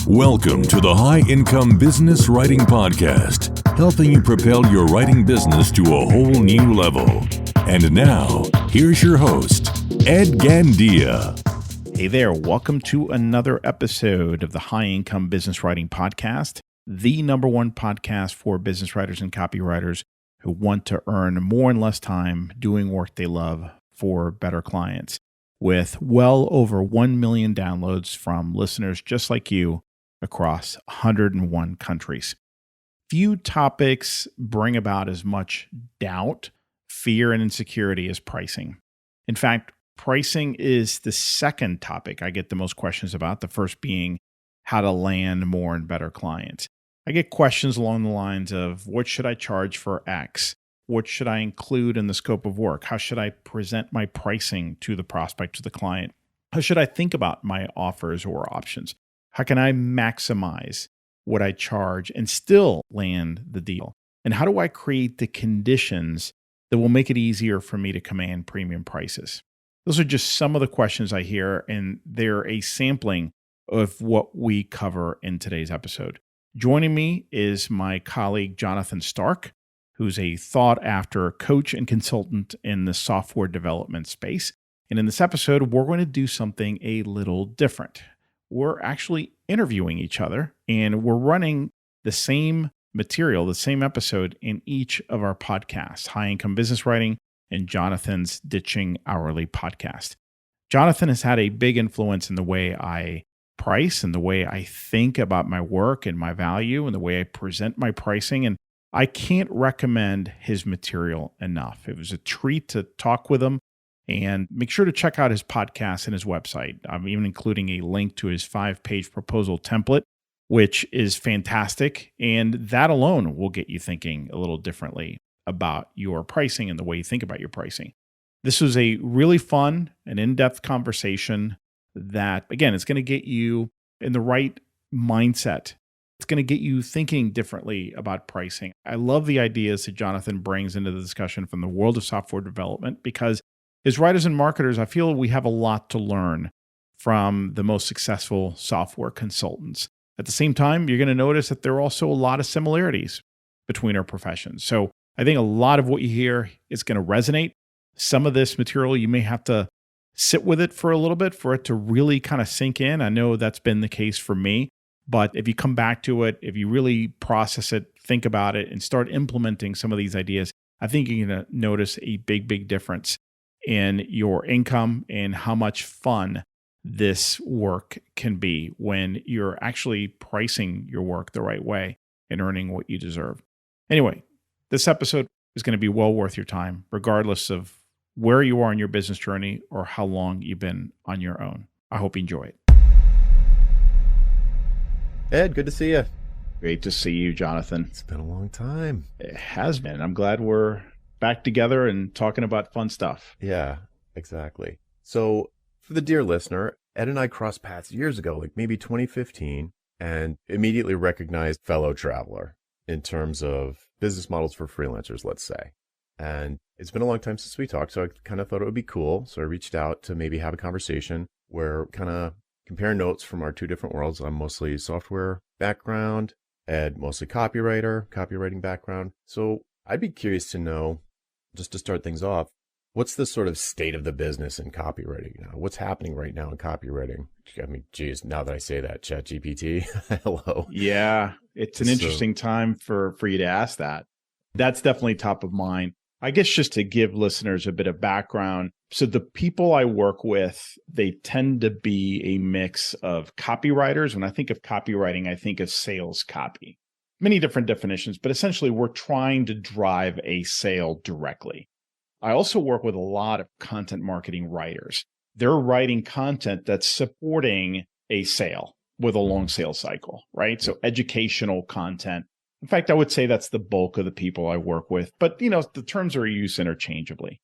Welcome to the High Income Business Writing Podcast, helping you propel your writing business to a whole new level. And now, here's your host, Ed Gandia. Hey there, welcome to another episode of the High Income Business Writing Podcast, the number one podcast for business writers and copywriters who want to earn more in less time doing work they love for better clients. With well over 1 million downloads from listeners just like you across 101 countries. Few topics bring about as much doubt, fear, and insecurity as pricing. In fact, pricing is the second topic I get the most questions about, the first being how to land more and better clients. I get questions along the lines of, what should I charge for X? What should I include in the scope of work? How should I present my pricing to the prospect, to the client? How should I think about my offers or options? How can I maximize what I charge and still land the deal? And how do I create the conditions that will make it easier for me to command premium prices? Those are just some of the questions I hear, and they're a sampling of what we cover in today's episode. Joining me is my colleague, Jonathan Stark, who's a sought-after coach and consultant in the software development space. And in this episode, we're going to do something a little different. We're actually interviewing each other, and we're running the same material, the same episode in each of our podcasts, High Income Business Writing and Jonathan's Ditching Hourly podcast. Jonathan has had a big influence in the way I price and the way I think about my work and my value and the way I present my pricing. And I can't recommend his material enough. It was a treat to talk with him, and make sure to check out his podcast and his website. I'm even including a link to his 5-page proposal template, which is fantastic. And that alone will get you thinking a little differently about your pricing and the way you think about your pricing. This was a really fun and in-depth conversation that, again, it's going to get you in the right mindset. It's going to get you thinking differently about pricing. I love the ideas that Jonathan brings into the discussion from the world of software development, because as writers and marketers, I feel we have a lot to learn from the most successful software consultants. At the same time, you're going to notice that there are also a lot of similarities between our professions. So I think a lot of what you hear is going to resonate. Some of this material, you may have to sit with it for a little bit for it to really kind of sink in. I know that's been the case for me. But if you come back to it, if you really process it, think about it, and start implementing some of these ideas, I think you're going to notice a big, big difference in your income and how much fun this work can be when you're actually pricing your work the right way and earning what you deserve. Anyway, this episode is going to be well worth your time, regardless of where you are in your business journey or how long you've been on your own. I hope you enjoy it. Ed, good to see you. Great to see you, Jonathan. It's been a long time. It has been. I'm glad we're back together and talking about fun stuff. Yeah, exactly. So for the dear listener, Ed and I crossed paths years ago, like maybe 2015, and immediately recognized fellow traveler in terms of business models for freelancers, let's say. And it's been a long time since we talked, so I kind of thought it would be cool. So I reached out to maybe have a conversation where kind of compare notes from our two different worlds. I'm mostly software background, Ed mostly copywriting background. So I'd be curious to know, just to start things off, what's the sort of state of the business in copywriting now? What's happening right now in copywriting? I mean, geez, now that I say that, ChatGPT, hello. Yeah, it's an interesting time for you to ask that. That's definitely top of mind. I guess just to give listeners a bit of background. So the people I work with, they tend to be a mix of copywriters. When I think of copywriting, I think of sales copy. Many different definitions, but essentially we're trying to drive a sale directly. I also work with a lot of content marketing writers. They're writing content that's supporting a sale with a long sales cycle, right? So educational content. In fact, I would say that's the bulk of the people I work with, but the terms are used interchangeably.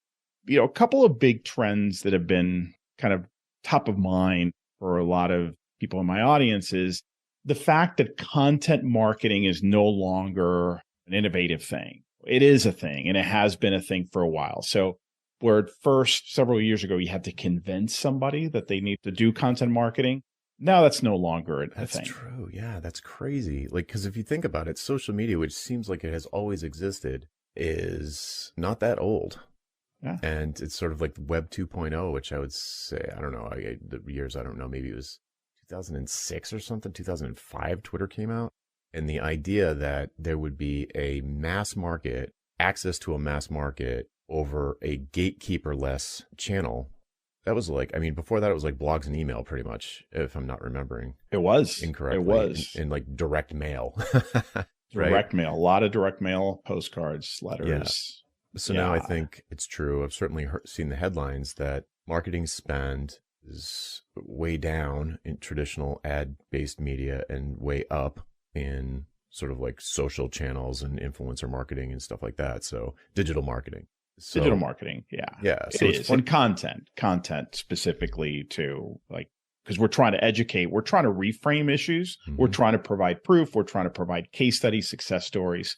A couple of big trends that have been kind of top of mind for a lot of people in my audience is the fact that content marketing is no longer an innovative thing. It is a thing, and it has been a thing for a while. So where at first, several years ago, you had to convince somebody that they need to do content marketing, Now that's no longer a That's thing. true. Yeah, that's crazy. Like, because if you think about it, social media, which seems like it has always existed, is not that old. Yeah. And it's sort of like Web 2.0, which I would say, I don't know, the years, I don't know, maybe it was 2006 or something, 2005, Twitter came out. And the idea that there would be a mass market, access to a mass market over a gatekeeper-less channel. That was like, I mean, before that, it was like blogs and email pretty much, if I'm not remembering It was incorrectly. It was in like direct mail. direct mail, a lot of direct mail, postcards, letters. So now I think it's true. I've certainly seen the headlines that marketing spend is way down in traditional ad-based media and way up in sort of like social channels and influencer marketing and stuff like that. So digital marketing. Digital marketing. Yeah. Yeah. So it is. And content specifically too, like, because we're trying to educate, we're trying to reframe issues. Mm-hmm. We're trying to provide proof. We're trying to provide case studies, success stories.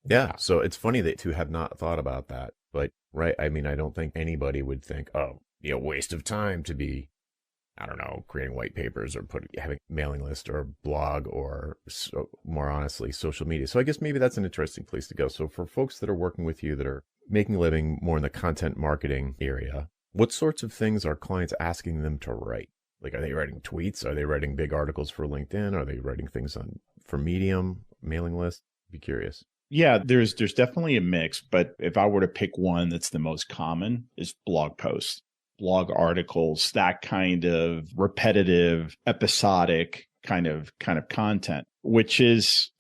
Yeah. So it's funny that you have not thought about that, but right. I mean, I don't think anybody would think, oh, waste of time to be, I don't know, creating white papers or having a mailing list or a blog or more honestly, social media. So I guess maybe that's an interesting place to go. So for folks that are working with you that are making a living more in the content marketing area, what sorts of things are clients asking them to write? Like, are they writing tweets? Are they writing big articles for LinkedIn? Are they writing things for Medium, mailing list? Be curious. Yeah, there's definitely a mix, but if I were to pick one that's the most common is blog posts, blog articles, that kind of repetitive, episodic kind of content, which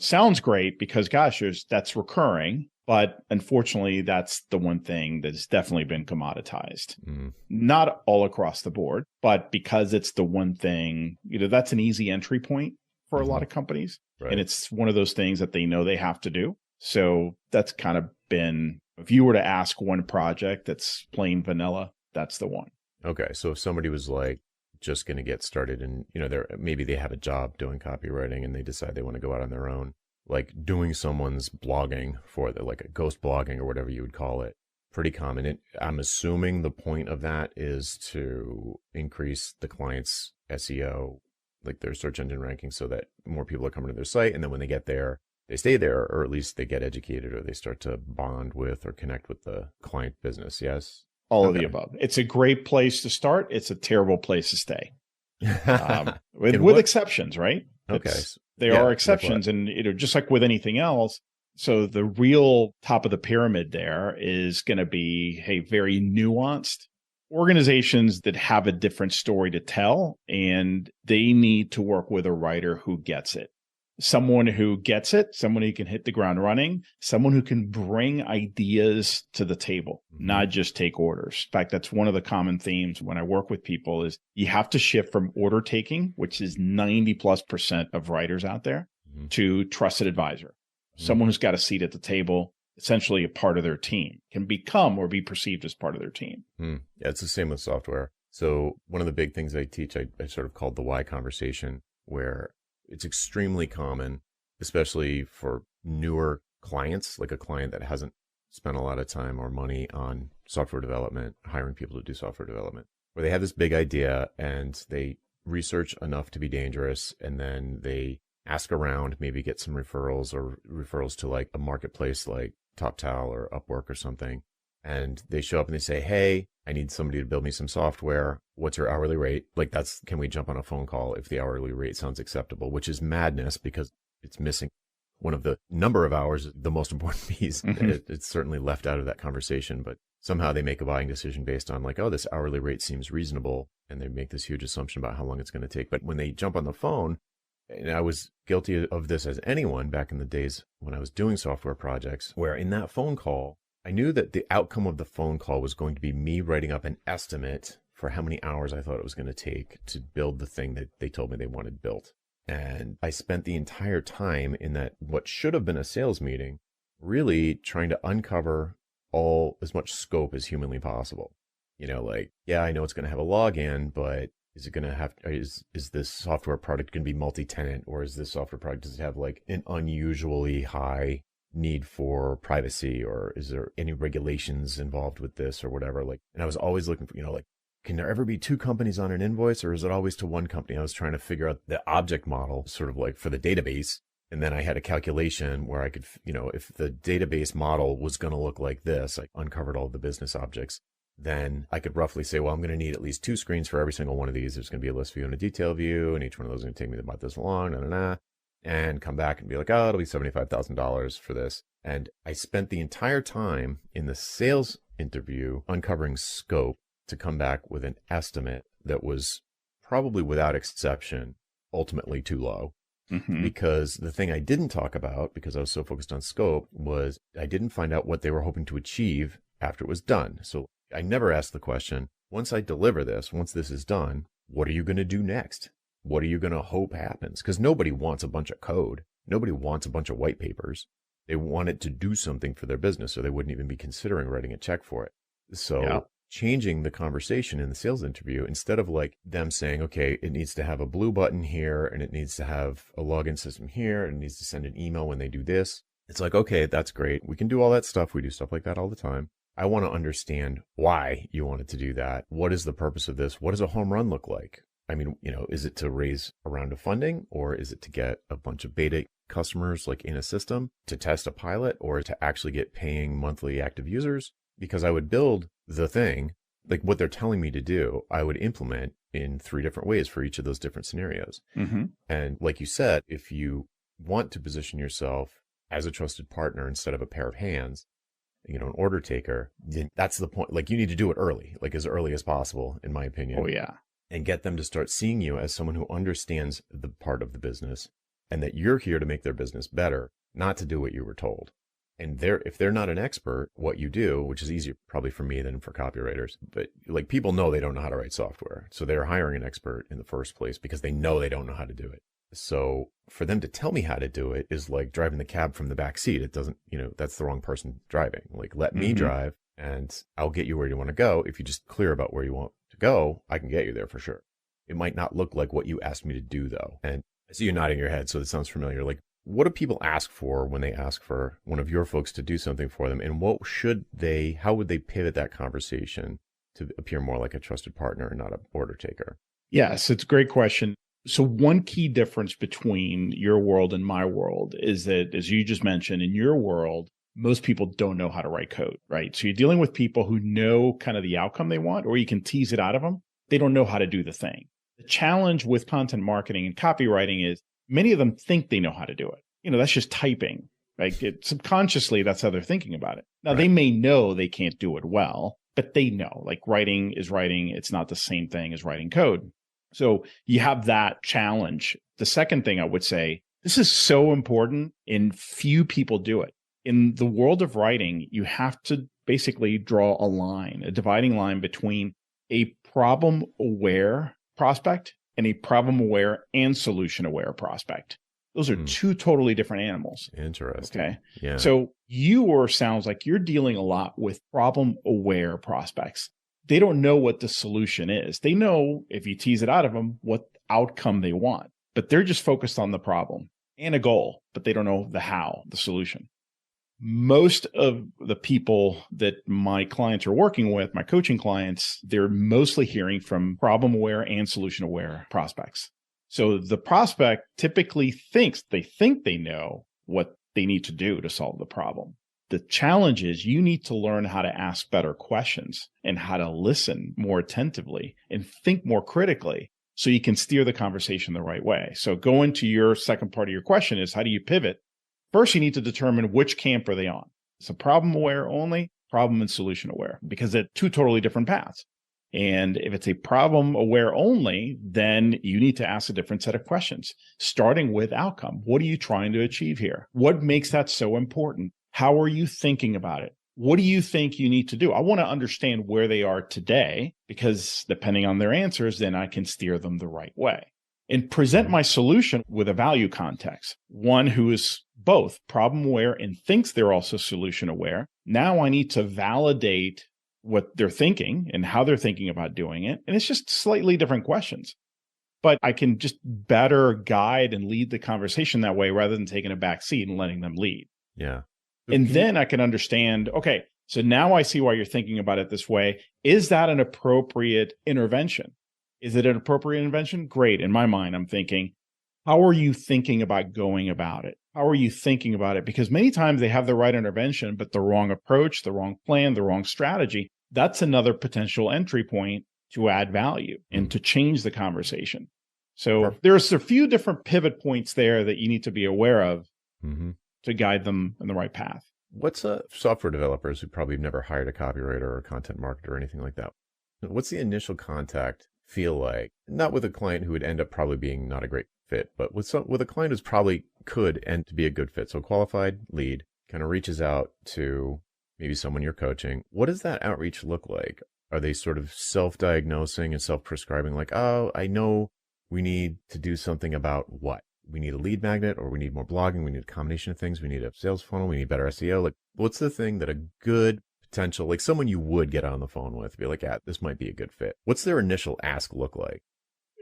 sounds great because gosh, that's recurring. But unfortunately, that's the one thing that's definitely been commoditized. Not all across the board, but because it's the one thing, that's an easy entry point for a lot of companies. Right. And it's one of those things that they know they have to do. So that's kind of been, if you were to ask one project that's plain vanilla, that's the one. Okay. So if somebody was like just going to get started and, maybe they have a job doing copywriting and they decide they want to go out on their own, like doing someone's blogging for like a ghost blogging or whatever you would call it, pretty common. I'm assuming the point of that is to increase the client's SEO, like their search engine ranking, so that more people are coming to their site. And then when they get there, they stay there, or at least they get educated, or they start to bond with or connect with the client business. Yes. All of the above. It's a great place to start. It's a terrible place to stay. With exceptions, right? Okay. There are exceptions, and just like with anything else. So the real top of the pyramid there is going to be, very nuanced organizations that have a different story to tell, and they need to work with a writer who gets it. Someone who gets it, someone who can hit the ground running, someone who can bring ideas to the table, not just take orders. In fact, that's one of the common themes when I work with people is you have to shift from order taking, which is 90+% of writers out there, to trusted advisor. Someone who's got a seat at the table, essentially a part of their team, can become or be perceived as part of their team. Yeah, it's the same with software. So one of the big things I teach, I sort of called the why conversation, where it's extremely common, especially for newer clients, like a client that hasn't spent a lot of time or money on software development, hiring people to do software development, where they have this big idea and they research enough to be dangerous. And then they ask around, maybe get some referrals to like a marketplace like TopTal or Upwork or something. And they show up and they say, hey, I need somebody to build me some software. What's your hourly rate? Like can we jump on a phone call if the hourly rate sounds acceptable, which is madness because it's missing one of the number of hours, the most important piece. It's certainly left out of that conversation, but somehow they make a buying decision based on like, oh, this hourly rate seems reasonable. And they make this huge assumption about how long it's going to take. But when they jump on the phone, and I was guilty of this as anyone back in the days when I was doing software projects, where in that phone call, I knew that the outcome of the phone call was going to be me writing up an estimate for how many hours I thought it was going to take to build the thing that they told me they wanted built. And I spent the entire time in that what should have been a sales meeting, really trying to uncover as much scope as humanly possible. Like, yeah, I know it's going to have a login, but is it going to have, is this software product going to be multi-tenant, or is this software product, does it have like an unusually high need for privacy, or is there any regulations involved with this or whatever? Like, and I was always looking for, like, can there ever be two companies on an invoice, or is it always to one company? I was trying to figure out the object model, sort of like for the database. And then I had a calculation where I could, if the database model was going to look like this, I uncovered all the business objects. Then I could roughly say, well, I'm going to need at least 2 screens for every single one of these. There's going to be a list view and a detail view, and each one of those is going to take me about this long, and come back and be like, oh, it'll be $75,000 for this. And I spent the entire time in the sales interview uncovering scope to come back with an estimate that was probably without exception ultimately too low. Mm-hmm. Because the thing I didn't talk about, because I was so focused on scope, was I didn't find out what they were hoping to achieve after it was done. So I never asked the question, once I deliver this, once this is done, what are you going to do next? What are you going to hope happens? Because nobody wants a bunch of code. Nobody wants a bunch of white papers. They want it to do something for their business, or they wouldn't even be considering writing a check for it. So changing the conversation in the sales interview, instead of like them saying, okay, it needs to have a blue button here, and it needs to have a login system here, and it needs to send an email when they do this. It's like, okay, that's great. We can do all that stuff. We do stuff like that all the time. I want to understand why you wanted to do that. What is the purpose of this? What does a home run look like? I mean, is it to raise a round of funding, or is it to get a bunch of beta customers like in a system to test a pilot, or to actually get paying monthly active users? Because I would build the thing, like what they're telling me to do, I would implement in 3 different ways for each of those different scenarios. Mm-hmm. And like you said, if you want to position yourself as a trusted partner instead of a pair of hands, an order taker, then that's the point. Like, you need to do it early, like as early as possible, in my opinion. Oh, yeah. And get them to start seeing you as someone who understands the part of the business, and that you're here to make their business better, not to do what you were told. And if they're not an expert, what you do, which is easier probably for me than for copywriters, but like, people know they don't know how to write software. So they're hiring an expert in the first place because they know they don't know how to do it. So for them to tell me how to do it is like driving the cab from the back seat. It doesn't, that's the wrong person driving. Like, let me drive, and I'll get you where you want to go. If you're just clear about where you want to go, I can get you there for sure. It might not look like what you asked me to do, though. And I see you nodding your head, so it sounds familiar. Like, what do people ask for when they ask for one of your folks to do something for them? And how would they pivot that conversation to appear more like a trusted partner and not an order taker? Yes, it's a great question. So one key difference between your world and my world is that, as you just mentioned, in your world, most people don't know how to write code, right? So you're dealing with people who know kind of the outcome they want, or you can tease it out of them. They don't know how to do the thing. The challenge with content marketing and copywriting is many of them think they know how to do it. That's just typing, right? Subconsciously, that's how they're thinking about it. Now, They may know they can't do it well, but they know, like, writing is writing. It's not the same thing as writing code. So you have that challenge. The second thing I would say, this is so important, and few people do it. In the world of writing, you have to basically draw a dividing line between a problem-aware prospect and a problem-aware and solution-aware prospect. Those are 2 totally different animals. Interesting. Okay. Yeah. So sounds like you're dealing a lot with problem-aware prospects. They don't know what the solution is. They know, if you tease it out of them, what outcome they want, but they're just focused on the problem and a goal, but they don't know the how, the solution. Most of the people that my clients are working with, my coaching clients, they're mostly hearing from problem-aware and solution-aware prospects. So the prospect typically thinks they know what they need to do to solve the problem. The challenge is you need to learn how to ask better questions and how to listen more attentively and think more critically so you can steer the conversation the right way. So going to your second part of your question is, how do you pivot? First, you need to determine which camp are they on. It's a problem aware only, problem and solution aware, because they're 2 totally different paths. And if it's a problem aware only, then you need to ask a different set of questions, starting with outcome. What are you trying to achieve here? What makes that so important? How are you thinking about it? What do you think you need to do? I want to understand where they are today, because depending on their answers, then I can steer them the right way. And present my solution with a value context, one who is both problem aware and thinks they're also solution aware. Now I need to validate what they're thinking and how they're thinking about doing it. And it's just slightly different questions. But I can just better guide and lead the conversation that way rather than taking a back seat and letting them lead. Yeah. And then I can understand, okay, So now I see why you're thinking about it this way. Is that an appropriate intervention? Is it an appropriate intervention? Great. In my mind, I'm thinking, how are you thinking about going about it? How are you thinking about it? Because many times they have the right intervention, but the wrong approach, the wrong plan, the wrong strategy. That's another potential entry point to add value and to change the conversation. So there's a few different pivot points there that you need to be aware of to guide them in the right path. What's software developers who probably have never hired a copywriter or a content marketer or anything like that? What's the initial contact feel like? Not with a client who would end up probably being not a great fit, but with a client who's probably could end to be a good fit. So a qualified lead kind of reaches out to maybe someone you're coaching. What does that outreach look like? Are they sort of self-diagnosing and self-prescribing like, oh, I know we need to do something about what? We need a lead magnet, or we need more blogging. We need a combination of things. We need a sales funnel. We need better SEO. Like, what's the thing that a good potential, like someone you would get on the phone with, be like, yeah, this might be a good fit. What's their initial ask look like?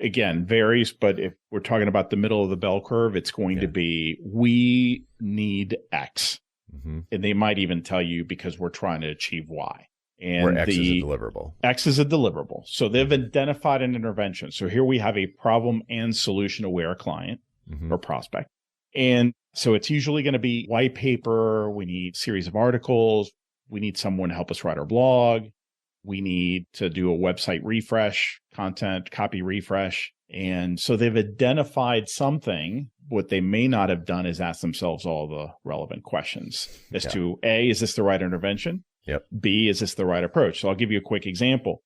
Again, varies, but if we're talking about the middle of the bell curve, it's going to be, we need X. And they might even tell you because we're trying to achieve Y. And where X is a deliverable. X is a deliverable. So they've identified an intervention. So here we have a problem and solution aware client or prospect. And so it's usually going to be white paper. We need a series of articles. We need someone to help us write our blog. We need to do a website refresh, content, copy refresh. And so they've identified something. What they may not have done is ask themselves all the relevant questions as to A, is this the right intervention? B, is this the right approach? So I'll give you a quick example.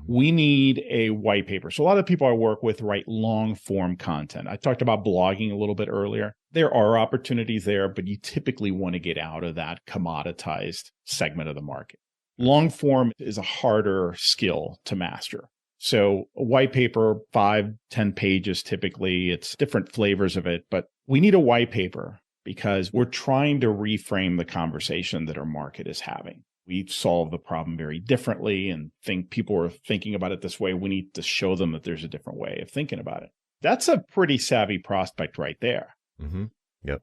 We need a white paper. So a lot of people I work with write long form content. I talked about blogging a little bit earlier. There are opportunities there, but you typically want to get out of that commoditized segment of the market. Long form is a harder skill to master. So a white paper, 5-10 pages typically, it's different flavors of it, but we need a white paper because we're trying to reframe the conversation that our market is having. We solve the problem very differently and think people are thinking about it this way. We need to show them that there's a different way of thinking about it. That's a pretty savvy prospect right there.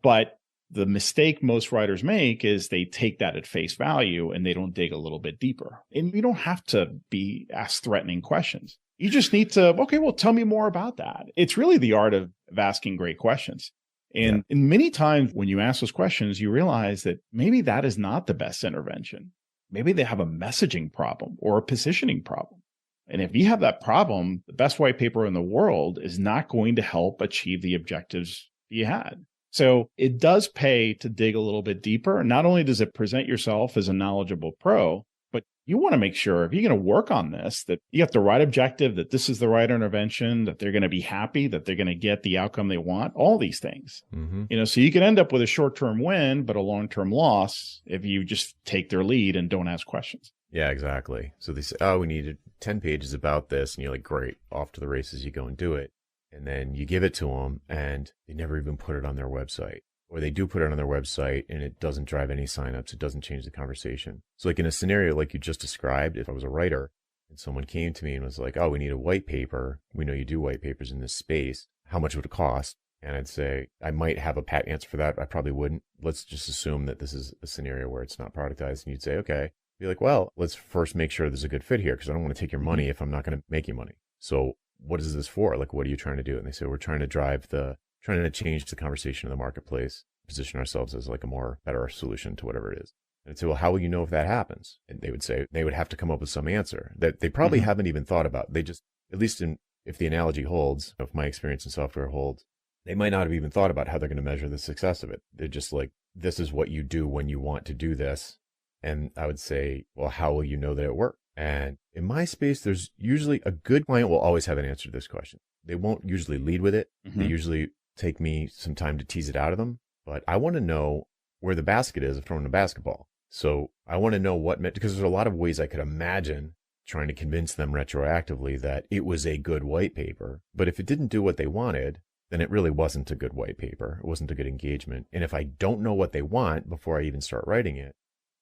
But the mistake most writers make is they take that at face value and they don't dig a little bit deeper. And you don't have to be asked threatening questions. You just need to, okay, well, tell me more about that. It's really the art of asking great questions. And many times when you ask those questions, you realize that maybe that is not the best intervention. Maybe they have a messaging problem or a positioning problem. And if you have that problem, the best white paper in the world is not going to help achieve the objectives you had. So it does pay to dig a little bit deeper. Not only does it present yourself as a knowledgeable pro, but you want to make sure if you're going to work on this, that you have the right objective, that this is the right intervention, that they're going to be happy, that they're going to get the outcome they want, all these things. So you can end up with a short-term win, but a long-term loss if you just take their lead and don't ask questions. Yeah, exactly. So they say, oh, we needed 10 pages about this. And you're like, great, off to the races, you go and do it. And then you give it to them and they never even put it on their website. Or they do put it on their website and it doesn't drive any signups. It doesn't change the conversation. So like in a scenario like you just described, if I was a writer and someone came to me and was like, oh, we need a white paper. We know you do white papers in this space. How much would it cost? And I'd say, I might have a pat answer for that. I probably wouldn't. Let's just assume that this is a scenario where it's not productized. And you'd say, okay. Be like, well, let's first make sure there's a good fit here because I don't want to take your money if I'm not going to make you money. So what is this for? Like, what are you trying to do? And they say, we're trying to change the conversation in the marketplace, position ourselves as like a more better solution to whatever it is. And I'd say, well, how will you know if that happens? And they would say they would have to come up with some answer that they probably haven't even thought about. They just, at least if the analogy holds, if my experience in software holds, they might not have even thought about how they're going to measure the success of it. They're just like, this is what you do when you want to do this. And I would say, well, how will you know that it worked? And in my space, there's usually a good client will always have an answer to this question. They won't usually lead with it. They usually take me some time to tease it out of them. But I want to know where the basket is of throwing a basketball. So I want to know because there's a lot of ways I could imagine trying to convince them retroactively that it was a good white paper. But if it didn't do what they wanted, then it really wasn't a good white paper. It wasn't a good engagement. And if I don't know what they want before I even start writing it,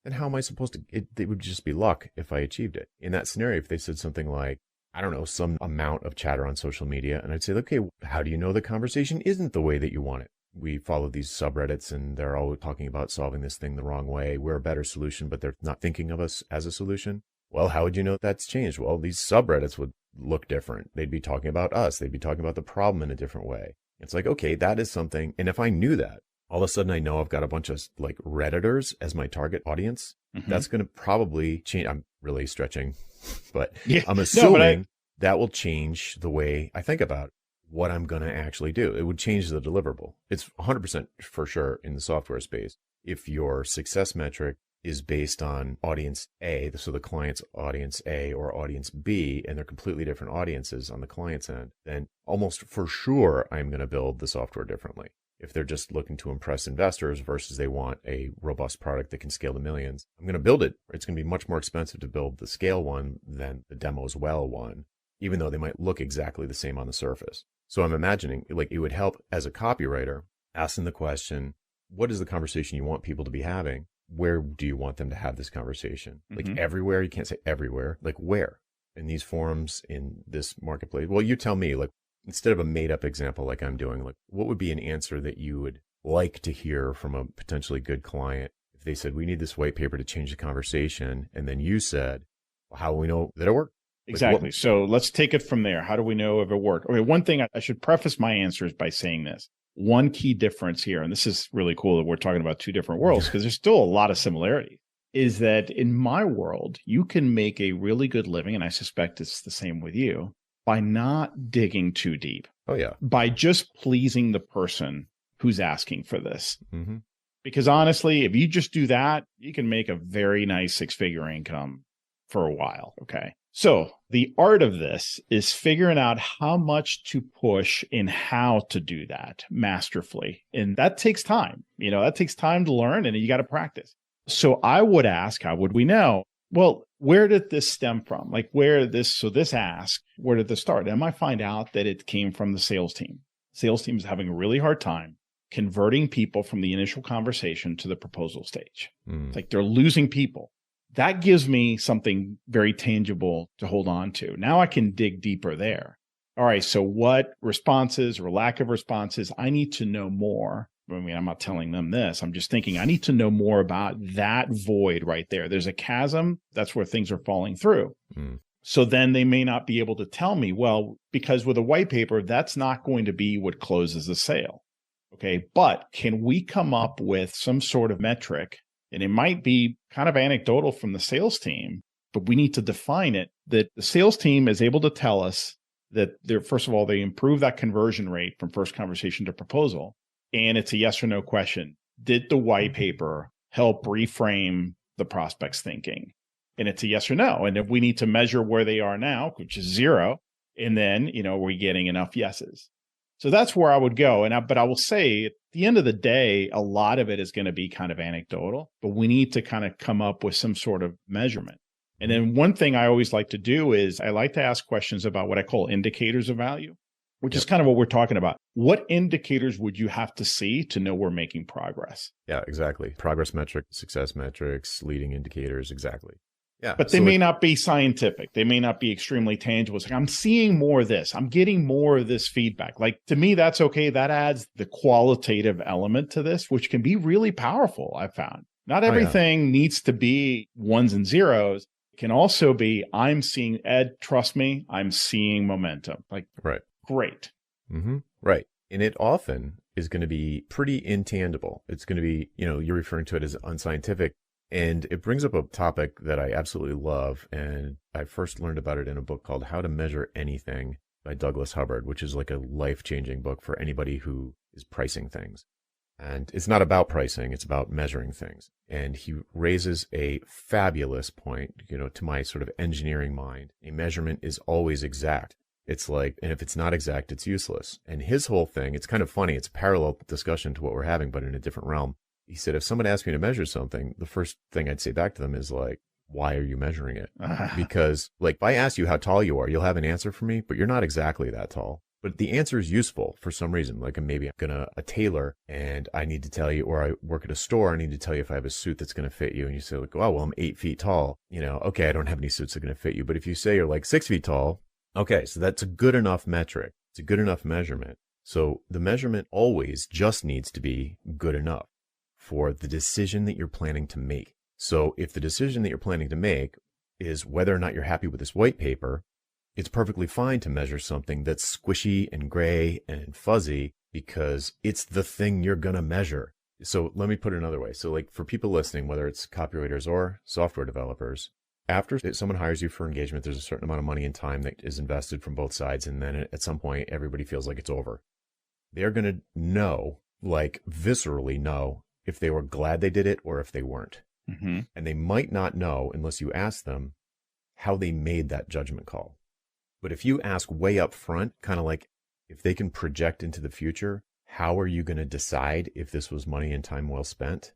then how am I supposed to, it would just be luck if I achieved it. In that scenario, if they said something like, I don't know, some amount of chatter on social media, and I'd say, okay, how do you know the conversation isn't the way that you want it? we follow these subreddits and they're always talking about solving this thing the wrong way. We're a better solution, but they're not thinking of us as a solution. Well, how would you know that's changed? Well, these subreddits would look different. They'd be talking about us. They'd be talking about the problem in a different way. It's like, okay, that is something. And if I knew that, all of a sudden I know I've got a bunch of like Redditors as my target audience. That's going to probably change. I'm really stretching, but yeah, I'm assuming that will change the way I think about what I'm going to actually do. It would change the deliverable. It's 100% for sure in the software space. If your success metric is based on audience A, so the client's audience A or audience B, and they're completely different audiences on the client's end, then almost for sure I'm going to build the software differently. If they're just looking to impress investors versus they want a robust product that can scale to millions, I'm going to build it. It's going to be much more expensive to build the scale one than the demos well one, even though they might look exactly the same on the surface. So I'm imagining like it would help as a copywriter asking the question, what is the conversation you want people to be having? Where do you want them to have this conversation? Like everywhere? You can't say everywhere. Like where? In these forums, in this marketplace? Well, you tell me, like, instead of a made up example like I'm doing, like what would be an answer that you would like to hear from a potentially good client if they said, we need this white paper to change the conversation. And then you said, well, how will we know that it worked? Exactly. So let's take it from there. How do we know if it worked? Okay, one thing I should preface my answers by saying this. One key difference here, and this is really cool that we're talking about two different worlds because there's still a lot of similarities, is that in my world, you can make a really good living, and I suspect it's the same with you, by not digging too deep. Oh, yeah. By just pleasing the person who's asking for this. Because honestly, if you just do that, you can make a very nice six-figure income for a while. Okay. So the art of this is figuring out how much to push and how to do that masterfully. And that takes time. You know, that takes time to learn and you got to practice. So I would ask, how would we know? Well, where did this stem from? Like this ask, where did this start? And I might find out that it came from the sales team. Sales team is having a really hard time converting people from the initial conversation to the proposal stage. It's like they're losing people. That gives me something very tangible to hold on to. Now I can dig deeper there. All right, so what responses or lack of responses? I need to know more. I mean, I'm not telling them this. I'm just thinking I need to know more about that void right there. There's a chasm. That's where things are falling through. So then they may not be able to tell me, well, because with a white paper, that's not going to be what closes the sale. Okay, but can we come up with some sort of metric? And it might be kind of anecdotal from the sales team, but we need to define it, that the sales team is able to tell us that they're, first of all, they improve that conversion rate from first conversation to proposal. And it's a yes or no question. Did the white paper help reframe the prospect's thinking? And it's a yes or no. And if we need to measure where they are now, which is 0, and then, are we getting enough yeses? So that's where I would go. But I will say at the end of the day, a lot of it is going to be kind of anecdotal, but we need to kind of come up with some sort of measurement. And then one thing I always like to do is I like to ask questions about what I call indicators of value, which is kind of what we're talking about. What indicators would you have to see to know we're making progress? Yeah, exactly. Progress metrics, success metrics, leading indicators. Exactly. Yeah. But they may not be scientific. They may not be extremely tangible. It's like, I'm seeing more of this. I'm getting more of this feedback. Like, to me, that's okay. That adds the qualitative element to this, which can be really powerful, I've found. Not everything needs to be ones and zeros. It can also be, I'm seeing, Ed, trust me, I'm seeing momentum. Like, great. Right. And it often is going to be pretty intangible. It's going to be, you're referring to it as unscientific. And it brings up a topic that I absolutely love. And I first learned about it in a book called How to Measure Anything by Douglas Hubbard, which is like a life-changing book for anybody who is pricing things. And it's not about pricing, it's about measuring things. And he raises a fabulous point, to my sort of engineering mind. A measurement is always exact. It's like, and if it's not exact, it's useless. And his whole thing, it's kind of funny. It's a parallel discussion to what we're having, but in a different realm. He said, if someone asks me to measure something, the first thing I'd say back to them is like, why are you measuring it? Because like, if I ask you how tall you are, you'll have an answer for me, but you're not exactly that tall. But the answer is useful for some reason. Like maybe I'm a tailor and I need to tell you, or I work at a store, I need to tell you if I have a suit that's going to fit you. And you say like, oh, well, I'm 8 feet tall. Okay, I don't have any suits that are going to fit you. But if you say you're like 6 feet tall, okay, so that's a good enough metric. It's a good enough measurement. So the measurement always just needs to be good enough for the decision that you're planning to make. So if the decision that you're planning to make is whether or not you're happy with this white paper, it's perfectly fine to measure something that's squishy and gray and fuzzy because it's the thing you're going to measure. So let me put it another way. So like for people listening, whether it's copywriters or software developers, after someone hires you for engagement, there's a certain amount of money and time that is invested from both sides. And then at some point, everybody feels like it's over. They're going to know, like viscerally know, if they were glad they did it or if they weren't. Mm-hmm. And they might not know, unless you ask them, how they made that judgment call. But if you ask way up front, kind of like if they can project into the future, how are you going to decide if this was money and time well spent?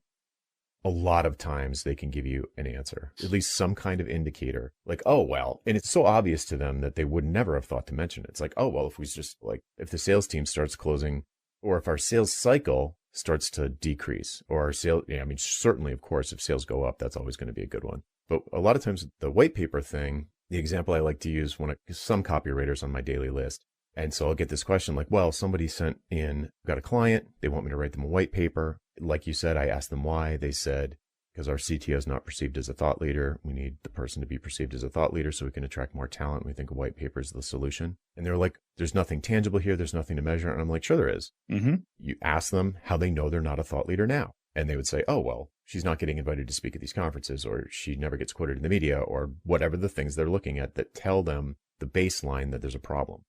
A lot of times they can give you an answer, at least some kind of indicator, like, oh, well, and it's so obvious to them that they would never have thought to mention it. It's like, oh, well, if we just like, if the sales team starts closing, or if our sales cycle starts to decrease, or our sales, I mean, certainly, of course, if sales go up, that's always going to be a good one. But a lot of times the white paper thing, the example I like to use some copywriters on my daily list. And so I'll get this question like, well, somebody got a client, they want me to write them a white paper. Like you said, I asked them why. They said, because our CTO is not perceived as a thought leader. We need the person to be perceived as a thought leader so we can attract more talent. We think a white paper is the solution. And they're like, there's nothing tangible here. There's nothing to measure. And I'm like, sure there is. Mm-hmm. You ask them how they know they're not a thought leader now. And they would say, oh, well, she's not getting invited to speak at these conferences, or she never gets quoted in the media, or whatever the things they're looking at that tell them the baseline that there's a problem.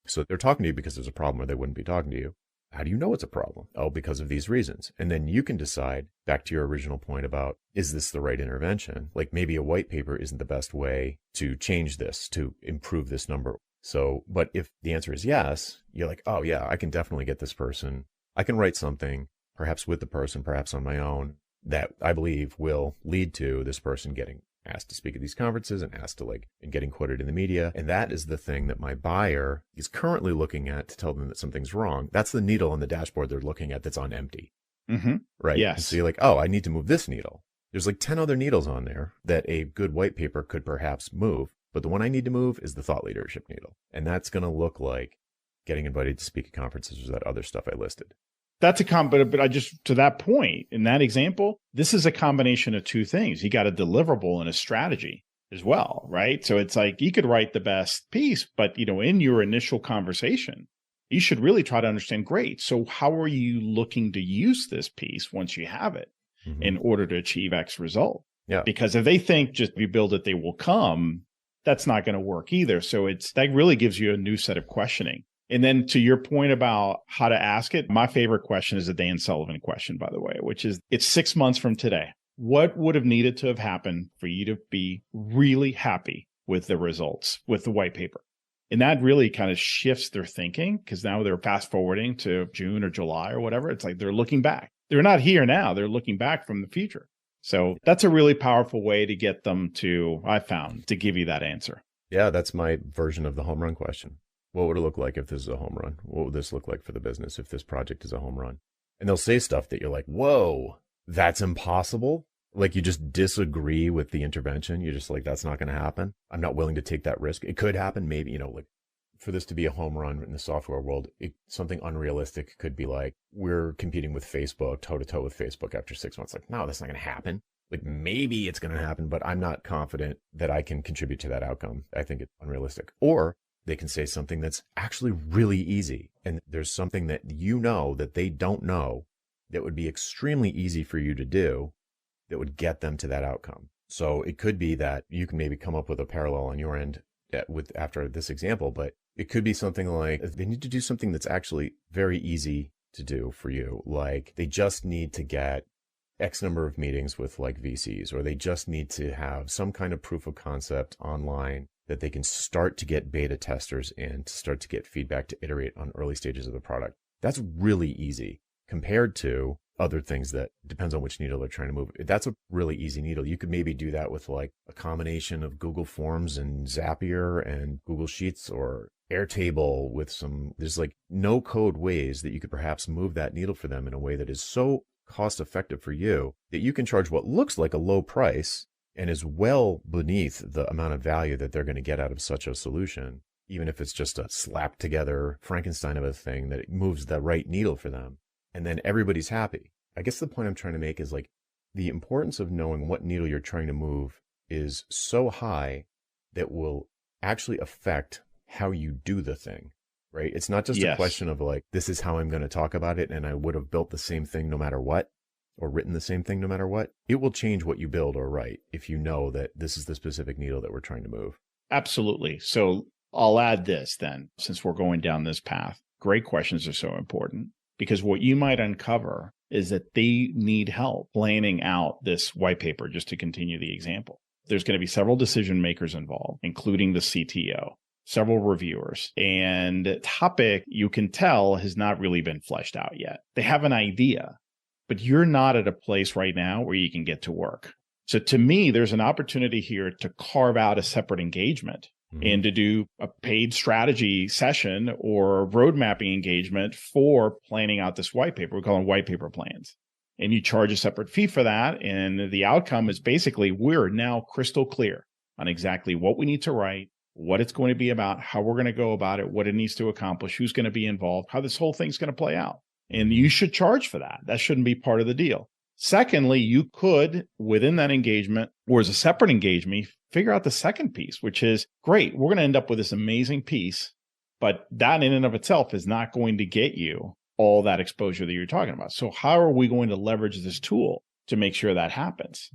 So they're talking to you because there's a problem, or they wouldn't be talking to you. How do you know it's a problem? Oh, because of these reasons. And then you can decide, back to your original point about, is this the right intervention? Like maybe a white paper isn't the best way to change this, to improve this number. So, but if the answer is yes, you're like, oh yeah, I can definitely get this person. I can write something, perhaps with the person, perhaps on my own, that I believe will lead to this person getting asked to speak at these conferences and and getting quoted in the media. And that is the thing that my buyer is currently looking at to tell them that something's wrong. That's the needle on the dashboard they're looking at that's on empty. Mm-hmm. Right. Yes. And so you're like, oh, I need to move this needle. There's like 10 other needles on there that a good white paper could perhaps move. But the one I need to move is the thought leadership needle. And that's going to look like getting invited to speak at conferences or that other stuff I listed. That's but I just, to that point, in that example, this is a combination of two things. You got a deliverable and a strategy as well, right? So it's like you could write the best piece, but in your initial conversation, you should really try to understand, great. So how are you looking to use this piece once you have it in order to achieve X result? Yeah. Because if they think just if you build it, they will come, that's not going to work either. So that really gives you a new set of questioning. And then to your point about how to ask it, my favorite question is the Dan Sullivan question, by the way, which is, it's 6 months from today. What would have needed to have happened for you to be really happy with the results, with the white paper? And that really kind of shifts their thinking, because now they're fast forwarding to June or July or whatever. It's like they're looking back. They're not here now. They're looking back from the future. So that's a really powerful way to get them to, I found, to give you that answer. Yeah, that's my version of the home run question. What would it look like if this is a home run? What would this look like for the business if this project is a home run? And they'll say stuff that you're like, whoa, that's impossible. Like you just disagree with the intervention. You're just like, that's not going to happen. I'm not willing to take that risk. It could happen. Maybe, like for this to be a home run in the software world, something unrealistic could be like, we're competing with Facebook, toe to toe with Facebook after 6 months. Like, no, that's not going to happen. Like maybe it's going to happen, but I'm not confident that I can contribute to that outcome. I think it's unrealistic. Or they can say something that's actually really easy. And there's something that that they don't know that would be extremely easy for you to do that would get them to that outcome. So it could be that you can maybe come up with a parallel on your end after this example, but it could be something like they need to do something that's actually very easy to do for you. Like they just need to get X number of meetings with like VCs, or they just need to have some kind of proof of concept online that they can start to get beta testers in, to start to get feedback, to iterate on early stages of the product. That's really easy compared to other things that depends on which needle they're trying to move. That's a really easy needle. You could maybe do that with like a combination of Google Forms and Zapier and Google Sheets or Airtable with there's like no code ways that you could perhaps move that needle for them in a way that is so cost effective for you that you can charge what looks like a low price and is well beneath the amount of value that they're going to get out of such a solution. even if it's just a slap together Frankenstein of a thing, that it moves the right needle for them. And then everybody's happy. I guess the point I'm trying to make is like the importance of knowing what needle you're trying to move is so high that will actually affect how you do the thing, right? It's not just a question of like, this is how I'm going to talk about it, and I would have built the same thing no matter what, or written the same thing no matter what. It will change what you build or write if you know that this is the specific needle that we're trying to move. Absolutely. So I'll add this then, since we're going down this path. Great questions are so important, because what you might uncover is that they need help planning out this white paper, just to continue the example. There's going to be several decision makers involved, including the CTO, several reviewers, and the topic, you can tell, has not really been fleshed out yet. They have an idea, but you're not at a place right now where you can get to work. So to me, there's an opportunity here to carve out a separate engagement and to do a paid strategy session or road mapping engagement for planning out this white paper. We call them white paper plans. And you charge a separate fee for that. And the outcome is basically we're now crystal clear on exactly what we need to write, what it's going to be about, how we're going to go about it, what it needs to accomplish, who's going to be involved, how this whole thing's going to play out. And you should charge for that. That shouldn't be part of the deal. Secondly, you could, within that engagement or as a separate engagement, figure out the second piece, which is great. We're going to end up with this amazing piece, but that in and of itself is not going to get you all that exposure that you're talking about. So how are we going to leverage this tool to make sure that happens?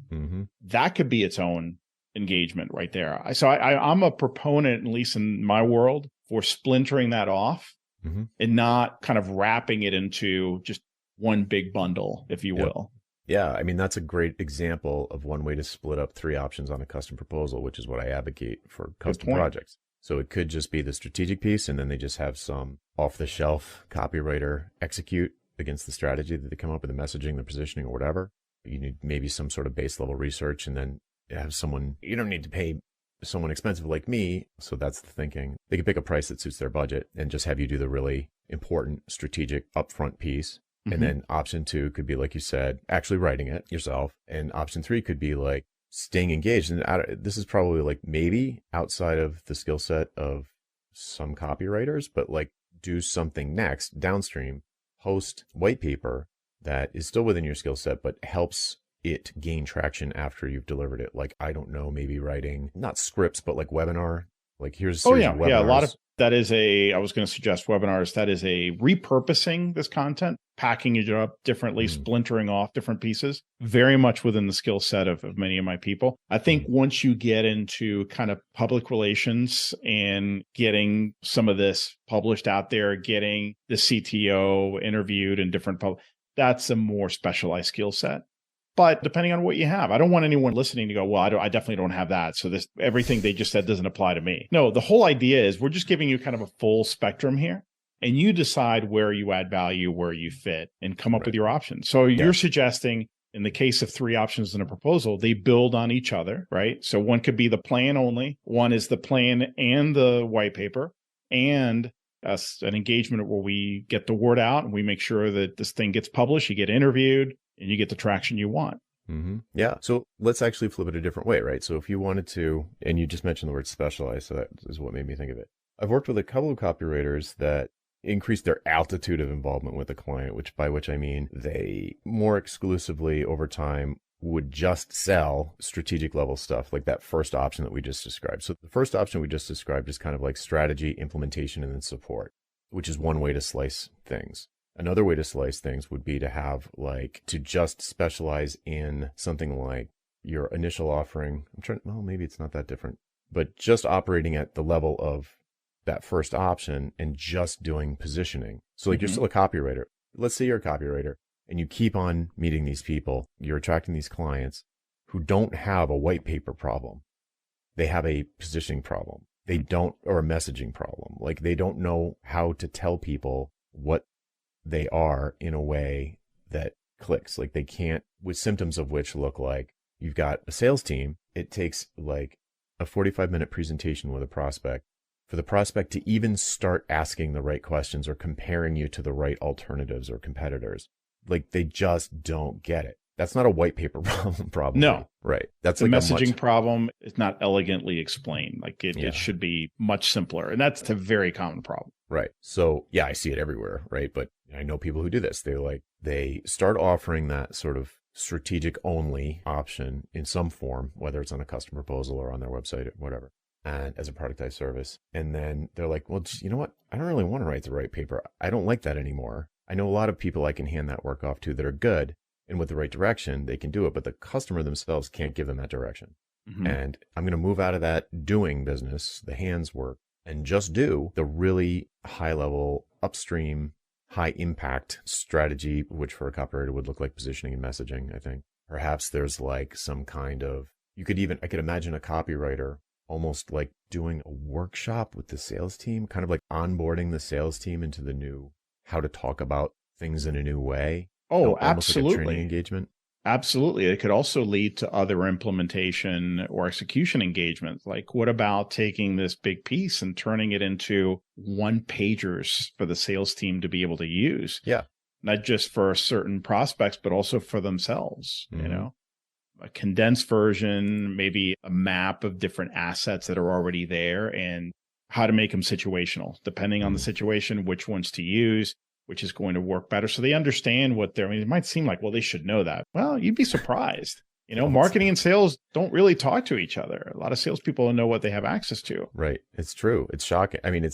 That could be its own engagement right there. So I'm a proponent, at least in my world, for splintering that off and not kind of wrapping it into just one big bundle, if you will. Yeah, I mean, that's a great example of one way to split up 3 options on a custom proposal, which is what I advocate for custom projects. So it could just be the strategic piece, and then they just have some off-the-shelf copywriter execute against the strategy that they come up with, the messaging, the positioning, or whatever. You need maybe some sort of base-level research, and then have someone, you don't need to pay someone expensive like me, so that's the thinking. They can pick a price that suits their budget and just have you do the really important strategic upfront piece. And then option 2 could be, like you said, actually writing it yourself. And option 3 could be like staying engaged. And this is probably like maybe outside of the skill set of some copywriters, but like do something next downstream, host white paper that is still within your skill set, but helps it gain traction after you've delivered it. Like, I don't know, maybe writing, not scripts, but like webinar. Like here's a series of webinars. Yeah, a lot of that is I was going to suggest webinars. That is a repurposing this content, packing it up differently, splintering off different pieces, very much within the skill set of many of my people. I think once you get into kind of public relations and getting some of this published out there, getting the CTO interviewed in different that's a more specialized skill set. But depending on what you have, I don't want anyone listening to go, well, I definitely don't have that. So everything they just said doesn't apply to me. No, the whole idea is we're just giving you kind of a full spectrum here, and you decide where you add value, where you fit, and come up with your options. So you're suggesting, in the case of 3 options in a proposal, they build on each other, right? So one could be the plan only. One is the plan and the white paper, and an engagement where we get the word out and we make sure that this thing gets published, you get interviewed, and you get the traction you want. Yeah. So let's actually flip it a different way, right? So if you wanted to, and you just mentioned the word specialized, so that is what made me think of it. I've worked with a couple of copywriters that increase their altitude of involvement with the client, by which I mean they more exclusively over time would just sell strategic level stuff, like that first option that we just described. So the first option we just described is kind of like strategy, implementation, and then support, which is one way to slice things. Another way to slice things would be to have to just specialize in something like your initial offering. Maybe it's not that different, but just operating at the level of that first option and just doing positioning. So you're still a copywriter. Let's say you're a copywriter and you keep on meeting these people. You're attracting these clients who don't have a white paper problem. They have a positioning problem. Or a messaging problem. Like they don't know how to tell people what they are in a way that clicks. Like they can't, with symptoms of which look like you've got a sales team. It takes like a 45-minute presentation with a prospect for the prospect to even start asking the right questions or comparing you to the right alternatives or competitors. Like they just don't get it. That's not a white paper problem, probably. No. Right. That's The like messaging problem is not elegantly explained. Like Yeah. it should be much simpler. And that's a very common problem. Right. So yeah, I see it everywhere, right? But I know people who do this. They start offering that sort of strategic only option in some form, whether it's on a customer proposal or on their website or whatever, and as a productized service. And then they're like, well, you know what? I don't really want to write the right paper. I don't like that anymore. I know a lot of people I can hand that work off to that are good, and with the right direction, they can do it, but the customer themselves can't give them that direction. Mhm. And I'm going to move out of that doing business, the hands work, and just do the really high level, upstream, high impact strategy, which for a copywriter would look like positioning and messaging, I think. Perhaps there's like some kind of, I could imagine a copywriter almost like doing a workshop with the sales team, kind of like onboarding the sales team into the new, how to talk about things in a new way. Oh, Almost like a absolutely. training engagement. Absolutely. It could also lead to other implementation or execution engagements. Like, what about taking this big piece and turning it into one pagers for the sales team to be able to use? Yeah. Not just for certain prospects, but also for themselves, Mhm. you know? A condensed version, maybe a map of different assets that are already there and how to make them situational, depending on the situation, which ones to use, which is going to work better. So they understand what they're, I mean, it might seem like, well, they should know that. Well, you'd be surprised. You know, marketing and sales don't really talk to each other. A lot of salespeople don't know what they have access to. Right. It's true. It's shocking. I mean,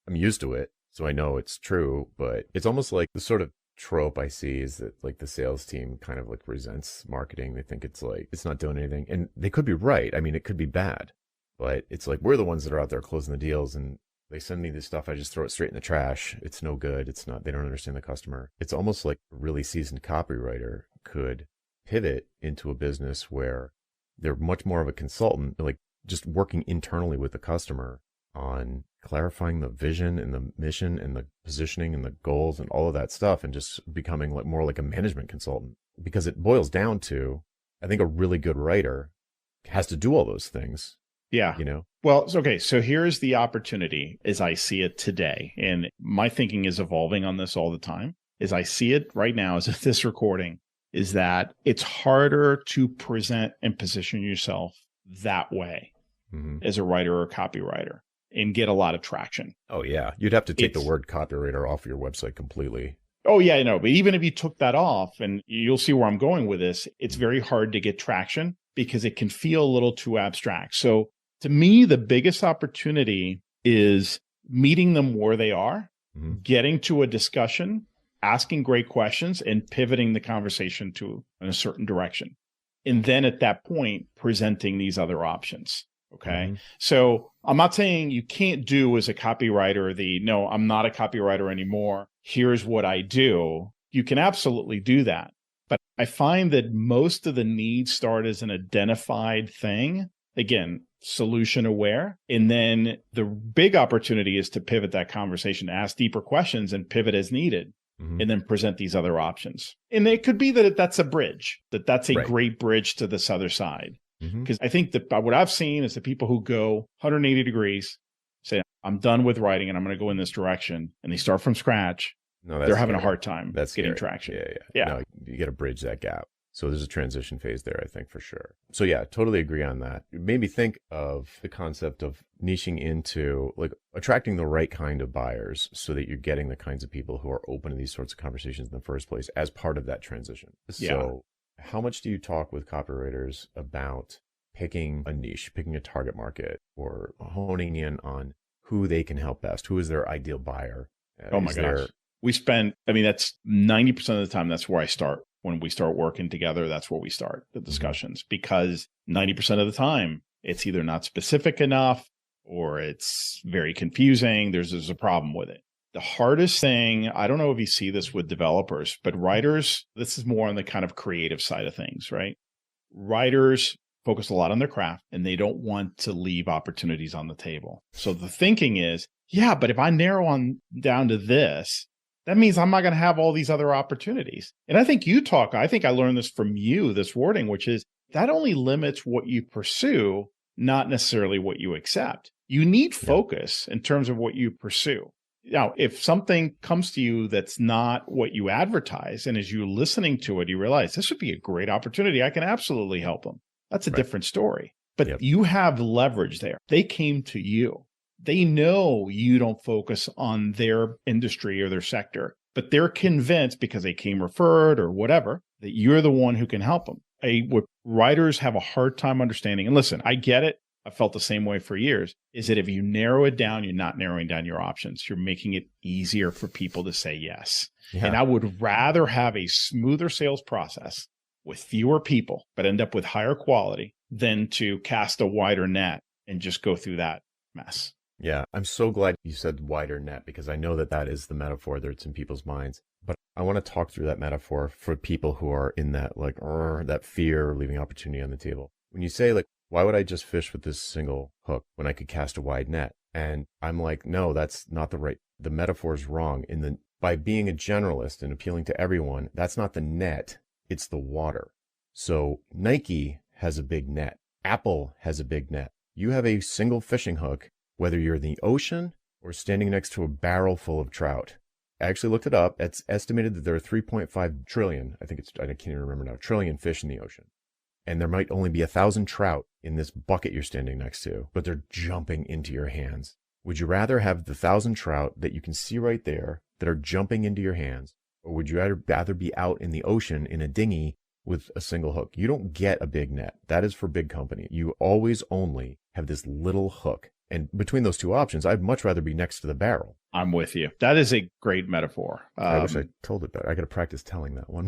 I'm used to it, so I know it's true, but it's almost like the sort of trope I see is that like the sales team kind of like resents marketing. They think it's like, it's not doing anything. And they could be right. I mean, it could be bad, but it's like, we're the ones that are out there closing the deals, and they send me this stuff. I just throw it straight in the trash. It's no good. It's not, they don't understand the customer. It's almost like a really seasoned copywriter could pivot into a business where they're much more of a consultant, like just working internally with the customer on clarifying the vision and the mission and the positioning and the goals and all of that stuff, and just becoming like more like a management consultant. Because it boils down to, I think a really good writer has to do all those things. Yeah. You know? Well, okay. So here's the opportunity as I see it today. And my thinking is evolving on this all the time. As I see it right now, as of this recording, is that it's harder to present and position yourself that way as a writer or a copywriter and get a lot of traction. Oh, yeah. You'd have to take the word copywriter off your website completely. Oh, yeah, I know. But even if you took that off, and you'll see where I'm going with this, it's very hard to get traction because it can feel a little too abstract. So to me, the biggest opportunity is meeting them where they are, getting to a discussion, asking great questions, and pivoting the conversation to in a certain direction. And then at that point, presenting these other options. Okay. So I'm not saying you can't do as a copywriter no, I'm not a copywriter anymore. Here's what I do. You can absolutely do that. But I find that most of the needs start as an identified thing. Again, solution aware. And then the big opportunity is to pivot that conversation, ask deeper questions and pivot as needed. And then present these other options. And it could be that that's a bridge, that's a great bridge to this other side. Because I think that what I've seen is the people who go 180 degrees, say, I'm done with writing and I'm going to go in this direction, and they start from scratch. No, they're having a hard time getting scary. traction. Yeah. No, you got to bridge that gap. So there's a transition phase there, I think, for sure. So yeah, totally agree on that. It made me think of the concept of niching into like attracting the right kind of buyers so that you're getting the kinds of people who are open to these sorts of conversations in the first place as part of that transition. Yeah. So how much do you talk with copywriters about picking a niche, picking a target market, or honing in on who they can help best? Who is their ideal buyer? Oh my gosh. We spend, that's 90% of the time, that's where I start. When we start working together, that's where we start the discussions, because 90% of the time it's either not specific enough or it's very confusing. There's a problem with it. The hardest thing, I don't know if you see this with developers, but writers, this is more on the kind of creative side of things, right? Writers focus a lot on their craft and they don't want to leave opportunities on the table. So the thinking is, yeah, but if I narrow on down to this, that means I'm not going to have all these other opportunities. And I think I learned this from you, this wording, which is that only limits what you pursue, not necessarily what you accept. You need focus in terms of what you pursue. Now, if something comes to you that's not what you advertise, and as you're listening to it, you realize this would be a great opportunity. I can absolutely help them. That's a different story. But you have leverage there. They came to you. They know you don't focus on their industry or their sector, but they're convinced because they came referred or whatever, that you're the one who can help them. What writers have a hard time understanding, and listen, I get it. I felt the same way for years, is that if you narrow it down, you're not narrowing down your options. You're making it easier for people to say yes. Yeah. And I would rather have a smoother sales process with fewer people, but end up with higher quality than to cast a wider net and just go through that mess. Yeah, I'm so glad you said wider net, because I know that that is the metaphor that's in people's minds. But I want to talk through that metaphor for people who are in that that fear, leaving opportunity on the table. When you say why would I just fish with this single hook when I could cast a wide net? And I'm like, no, that's not the metaphor's wrong. By being a generalist and appealing to everyone, that's not the net, it's the water. So Nike has a big net. Apple has a big net. You have a single fishing hook, whether you're in the ocean or standing next to a barrel full of trout. I actually looked it up. It's estimated that there are 3.5 trillion, I can't even remember now, trillion fish in the ocean. And there might only be 1,000 trout in this bucket you're standing next to, but they're jumping into your hands. Would you rather have the 1,000 trout that you can see right there that are jumping into your hands, or would you rather be out in the ocean in a dinghy with a single hook? You don't get a big net. That is for big company. You always only have this little hook. And between those two options, I'd much rather be next to the barrel. I'm with you. That is a great metaphor. I wish I told it better. I got to practice telling that one.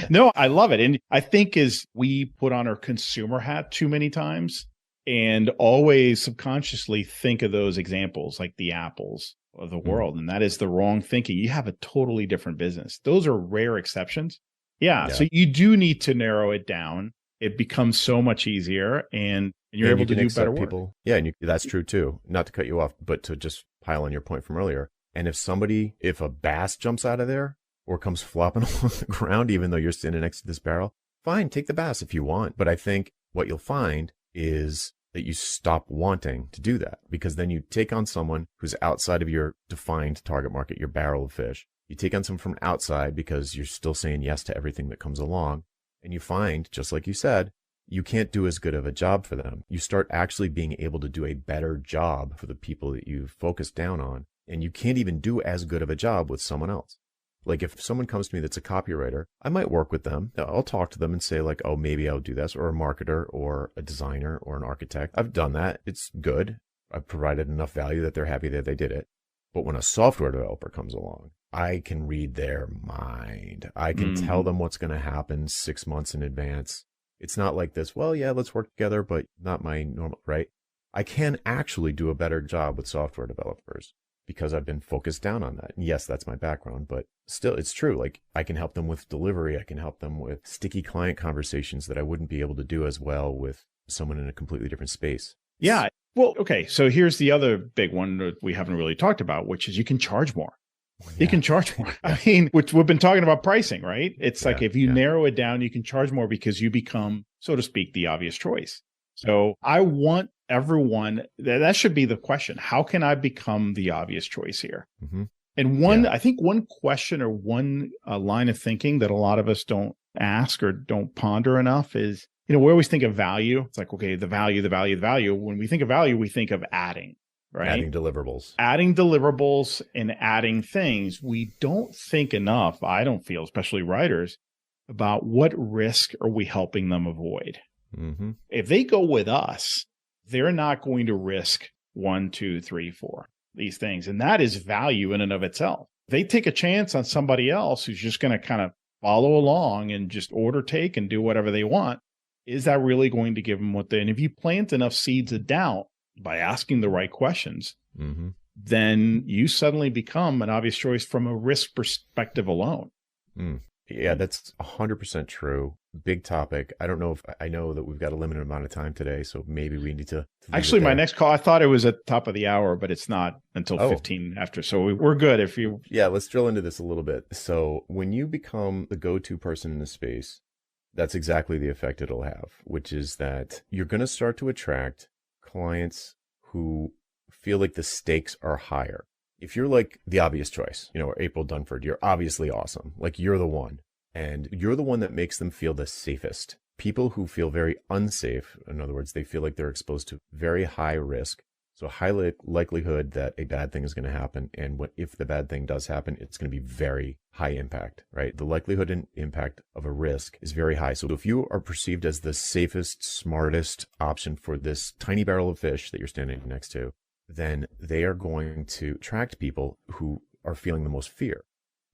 No, I love it. And I think as we put on our consumer hat too many times and always subconsciously think of those examples like the Apples of the world, and that is the wrong thinking. You have a totally different business. Those are rare exceptions. Yeah. So you do need to narrow it down. It becomes so much easier and you're able to do better work. Yeah, and that's true too. Not to cut you off, but to just pile on your point from earlier. And if a bass jumps out of there or comes flopping along the ground, even though you're standing next to this barrel, fine, take the bass if you want. But I think what you'll find is that you stop wanting to do that, because then you take on someone who's outside of your defined target market, your barrel of fish. You take on someone from outside because you're still saying yes to everything that comes along. And you find, just like you said, you can't do as good of a job for them. You start actually being able to do a better job for the people that you focus down on. And you can't even do as good of a job with someone else. Like if someone comes to me that's a copywriter, I might work with them. I'll talk to them and say oh, maybe I'll do this, or a marketer or a designer or an architect. I've done that. It's good. I've provided enough value that they're happy that they did it. But when a software developer comes along, I can read their mind. I can tell them what's going to happen 6 months in advance. It's not like this, well, yeah, let's work together, but not my normal, right? I can actually do a better job with software developers because I've been focused down on that. And yes, that's my background, but still, it's true. I can help them with delivery. I can help them with sticky client conversations that I wouldn't be able to do as well with someone in a completely different space. Yeah. Well, okay. So here's the other big one that we haven't really talked about, which is you can charge more. You can charge more. I mean, which we've been talking about pricing, right? It's if you narrow it down, you can charge more because you become, so to speak, the obvious choice. So I want everyone, that should be the question. How can I become the obvious choice here? Mm-hmm. And I think one question or one line of thinking that a lot of us don't ask or don't ponder enough is, we always think of value. It's okay, the value. When we think of value, we think of adding. Right? Adding deliverables and adding things. We don't think enough, I don't feel, especially writers, about what risk are we helping them avoid. Mm-hmm. If they go with us, they're not going to risk 1, 2, 3, 4, these things. And that is value in and of itself. They take a chance on somebody else who's just going to kind of follow along and just order take and do whatever they want. Is that really going to give them and if you plant enough seeds of doubt, by asking the right questions, then you suddenly become an obvious choice from a risk perspective alone. Yeah, that's 100% true. Big topic. I don't know I know that we've got a limited amount of time today, so maybe we need to actually, my next call, I thought it was at the top of the hour, but it's not until 15 after. So we're good if you. Yeah, let's drill into this a little bit. So when you become the go-to person in the space, that's exactly the effect it'll have, which is that you're going to start to attract clients who feel like the stakes are higher. if you're like the obvious choice, or April Dunford, you're obviously awesome. Like you're the one. And you're the one that makes them feel the safest. People who feel very unsafe, in other words, they feel like they're exposed to very high risk. So high likelihood that a bad thing is going to happen. And if the bad thing does happen, it's going to be very high impact, right? The likelihood and impact of a risk is very high. So if you are perceived as the safest, smartest option for this tiny barrel of fish that you're standing next to, then they are going to attract people who are feeling the most fear.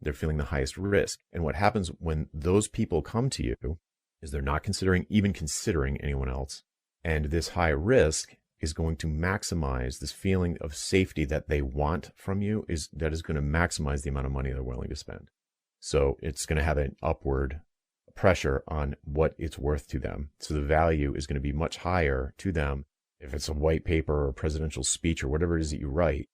They're feeling the highest risk. And what happens when those people come to you is they're not even considering anyone else. And this high risk is going to maximize this feeling of safety that they want from you, that is going to maximize the amount of money they're willing to spend. So it's going to have an upward pressure on what it's worth to them. So the value is going to be much higher to them. If it's a white paper or a presidential speech or whatever it is that you write,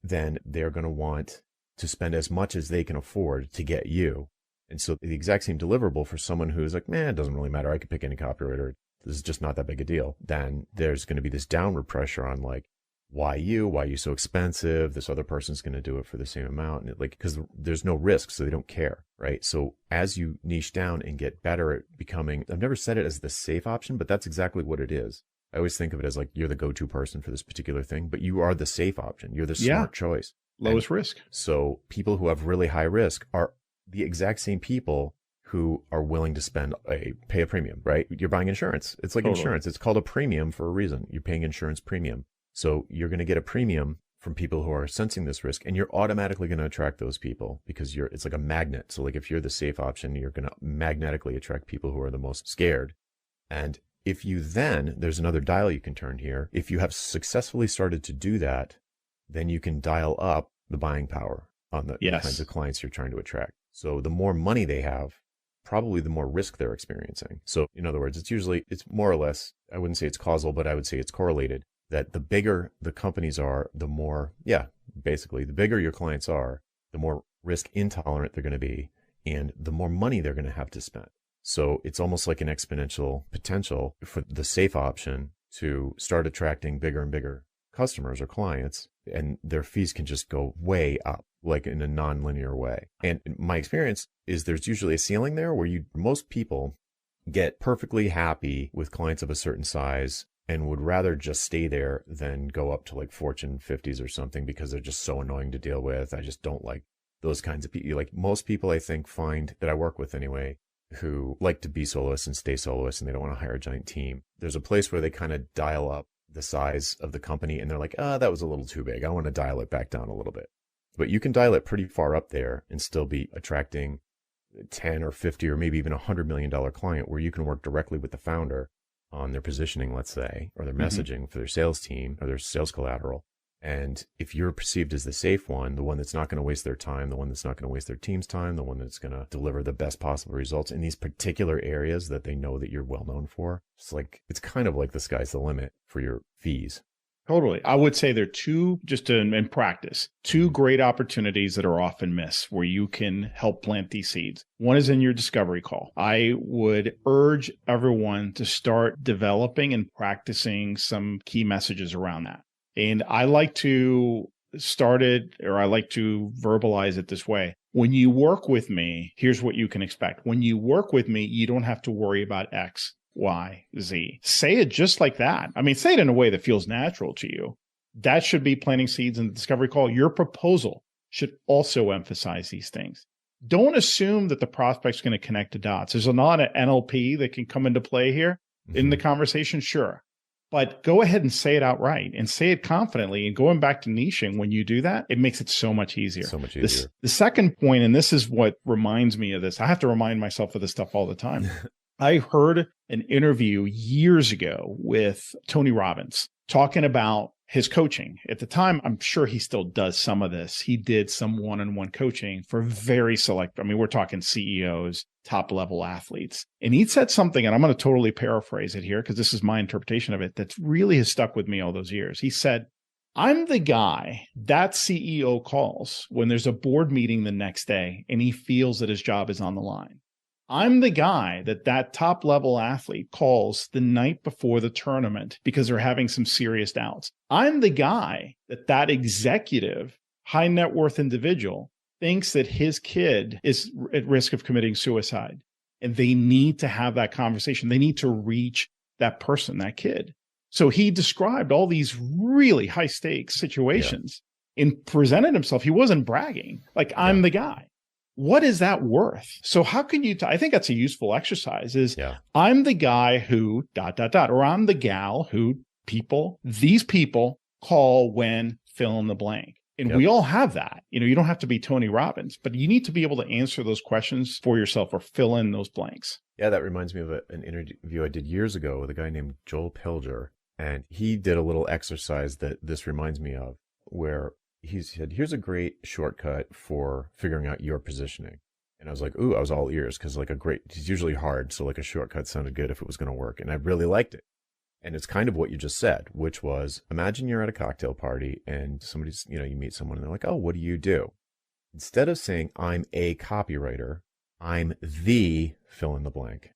then they're going to want to spend as much as they can afford to get you. And so the exact same deliverable for someone who's like, man, it doesn't really matter. I could pick any copywriter. This is just not that big a deal. Then there's going to be this downward pressure on like, why are you so expensive? This other person's going to do it for the same amount. And because there's no risk, so they don't care, right? So as you niche down and get better at becoming, I've never said it as the safe option, but that's exactly what it is. I always think of it as like, you're the go-to person for this particular thing, but you are the safe option. You're the smart choice. Lowest risk. So people who have really high risk are the exact same people who are willing to pay a premium, right? You're buying insurance. It's like insurance. It's called a premium for a reason. You're paying insurance premium. So you're going to get a premium from people who are sensing this risk, and you're automatically going to attract those people because it's like a magnet. So like if you're the safe option, you're going to magnetically attract people who are the most scared. And if you there's another dial you can turn here. If you have successfully started to do that, then you can dial up the buying power on the kinds of clients you're trying to attract. So the more money they have, probably the more risk they're experiencing. So in other words, it's more or less, I wouldn't say it's causal, but I would say it's correlated, that the bigger the companies are, the more, basically the bigger your clients are, the more risk intolerant they're going to be, and the more money they're going to have to spend. So it's almost like an exponential potential for the safe option to start attracting bigger and bigger customers or clients, and their fees can just go way up, like in a non-linear way. And my experience is there's usually a ceiling there where most people get perfectly happy with clients of a certain size and would rather just stay there than go up to like Fortune 50s or something because they're just so annoying to deal with. I just don't like those kinds of people. Like most people I think find that I work with anyway, who like to be soloists and stay soloists and they don't want to hire a giant team. There's a place where they kind of dial up the size of the company and they're like, that was a little too big. I want to dial it back down a little bit. But you can dial it pretty far up there and still be attracting 10 or 50 or maybe even $100 million client where you can work directly with the founder on their positioning, let's say, or their messaging for their sales team or their sales collateral. And if you're perceived as the safe one, the one that's not going to waste their time, the one that's not going to waste their team's time, the one that's going to deliver the best possible results in these particular areas that they know that you're well known for, it's kind of like the sky's the limit for your fees. Totally. I would say there are two, just in practice, two great opportunities that are often missed where you can help plant these seeds. One is in your discovery call. I would urge everyone to start developing and practicing some key messages around that. And I like to verbalize it this way. When you work with me, here's what you can expect. When you work with me, you don't have to worry about X, Y, Z. Say it just like that. I mean, say it in a way that feels natural to you. That should be planting seeds in the discovery call. Your proposal should also emphasize these things. Don't assume that the prospect's going to connect the dots. There's a lot of NLP that can come into play here in the conversation, sure. But go ahead and say it outright and say it confidently. And going back to niching, when you do that, it makes it so much easier. So much easier. The second point, and this is what reminds me of this. I have to remind myself of this stuff all the time. I heard an interview years ago with Tony Robbins talking about his coaching. At the time, I'm sure he still does some of this. He did some one-on-one coaching for very select, we're talking CEOs, top level athletes. And he said something, and I'm going to totally paraphrase it here because this is my interpretation of it, that really has stuck with me all those years. He said, I'm the guy that CEO calls when there's a board meeting the next day and he feels that his job is on the line. I'm the guy that top level athlete calls the night before the tournament because they're having some serious doubts. I'm the guy that executive high net worth individual thinks that his kid is at risk of committing suicide. And they need to have that conversation. They need to reach that person, that kid. So he described all these really high stakes situations and presented himself. He wasn't bragging, like, I'm the guy. What is that worth? So how can you, I think that's a useful exercise is I'm the guy who ... or I'm the gal who these people call when fill in the blank. And we all have that. You don't have to be Tony Robbins, but you need to be able to answer those questions for yourself or fill in those blanks. Yeah, that reminds me of an interview I did years ago with a guy named Joel Pilger. And he did a little exercise that this reminds me of, where he said, here's a great shortcut for figuring out your positioning. And I was like, ooh, I was all ears, because it's usually hard. So like a shortcut sounded good if it was going to work. And I really liked it. And it's kind of what you just said, which was, imagine you're at a cocktail party and somebody's, you meet someone and they're like, oh, what do you do? Instead of saying, I'm a copywriter, I'm the fill in the blank.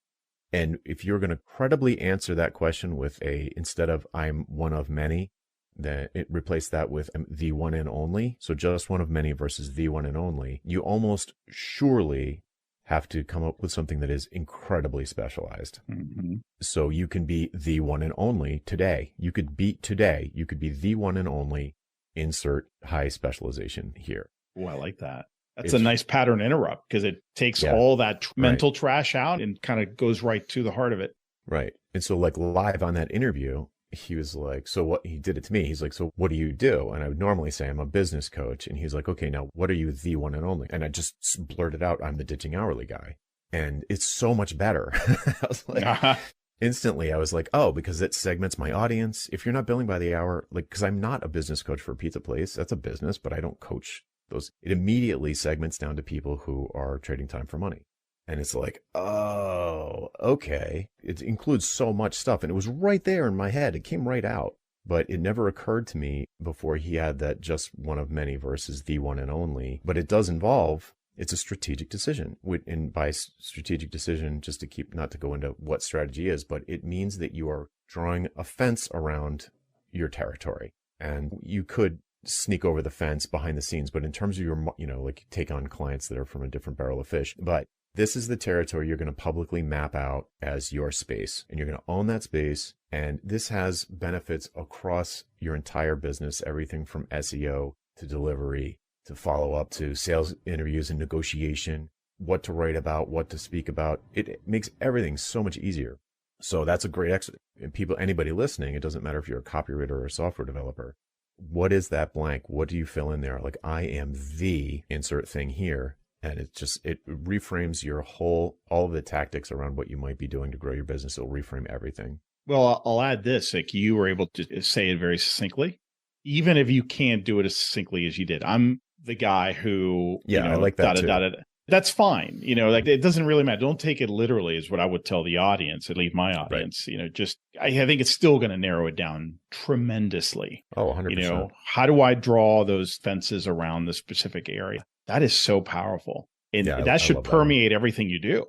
And if you're going to credibly answer that question with instead of I'm one of many, then replace that with the one and only. So just one of many versus the one and only. You almost surely have to come up with something that is incredibly specialized. Mm-hmm. So you can be the one and only today. You could be the one and only, insert high specialization here. Oh, I like that. It's a nice pattern interrupt because it takes all that mental trash out and kind of goes right to the heart of it. Right. And so like live on that interview, he was like, so what, he did it to me. He's like, so what do you do? And I would normally say I'm a business coach. And he's like, okay, now what are you the one and only? And I just blurted out, I'm the ditching hourly guy. And it's so much better. I was like, instantly I was like, oh, because it segments my audience. If you're not billing by the hour, like, cause I'm not a business coach for a pizza place. That's a business, but I don't coach those. It immediately segments down to people who are trading time for money. And it's like, oh, okay. It includes so much stuff. And it was right there in my head. It came right out. But it never occurred to me before he had that just one of many versus the one and only. But it does involve, it's a strategic decision. And by strategic decision, just to not to go into what strategy is, but it means that you are drawing a fence around your territory. And you could sneak over the fence behind the scenes. But in terms of your, like take on clients that are from a different barrel of fish. But this is the territory you're going to publicly map out as your space, and you're going to own that space. And this has benefits across your entire business, everything from SEO to delivery to follow up to sales interviews and negotiation, what to write about, what to speak about. It makes everything so much easier. So that's a great exercise. And anybody listening, it doesn't matter if you're a copywriter or a software developer. What is that blank? What do you fill in there? Like, I am the insert thing here. And it reframes all of the tactics around what you might be doing to grow your business. It'll reframe everything. Well, I'll add this, like you were able to say it very succinctly, even if you can't do it as succinctly as you did. I'm the guy who, I like that too. That's fine. Like it doesn't really matter. Don't take it literally is what I would tell the audience, at least my audience, right. I think it's still going to narrow it down tremendously. Oh, 100%. How do I draw those fences around the specific area? That is so powerful. And that should permeate everything you do.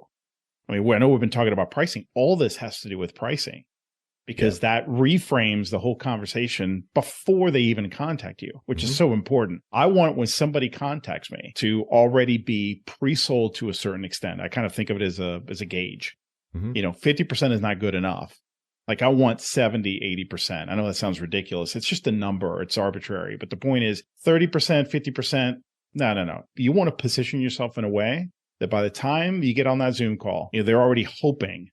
I mean, I know we've been talking about pricing. All this has to do with pricing because that reframes the whole conversation before they even contact you, which is so important. I want when somebody contacts me to already be pre-sold to a certain extent. I kind of think of it as a gauge. 50% is not good enough. Like I want 70, 80%. I know that sounds ridiculous. It's just a number. It's arbitrary. But the point is 30%, 50%. No. You want to position yourself in a way that by the time you get on that Zoom call, they're already hoping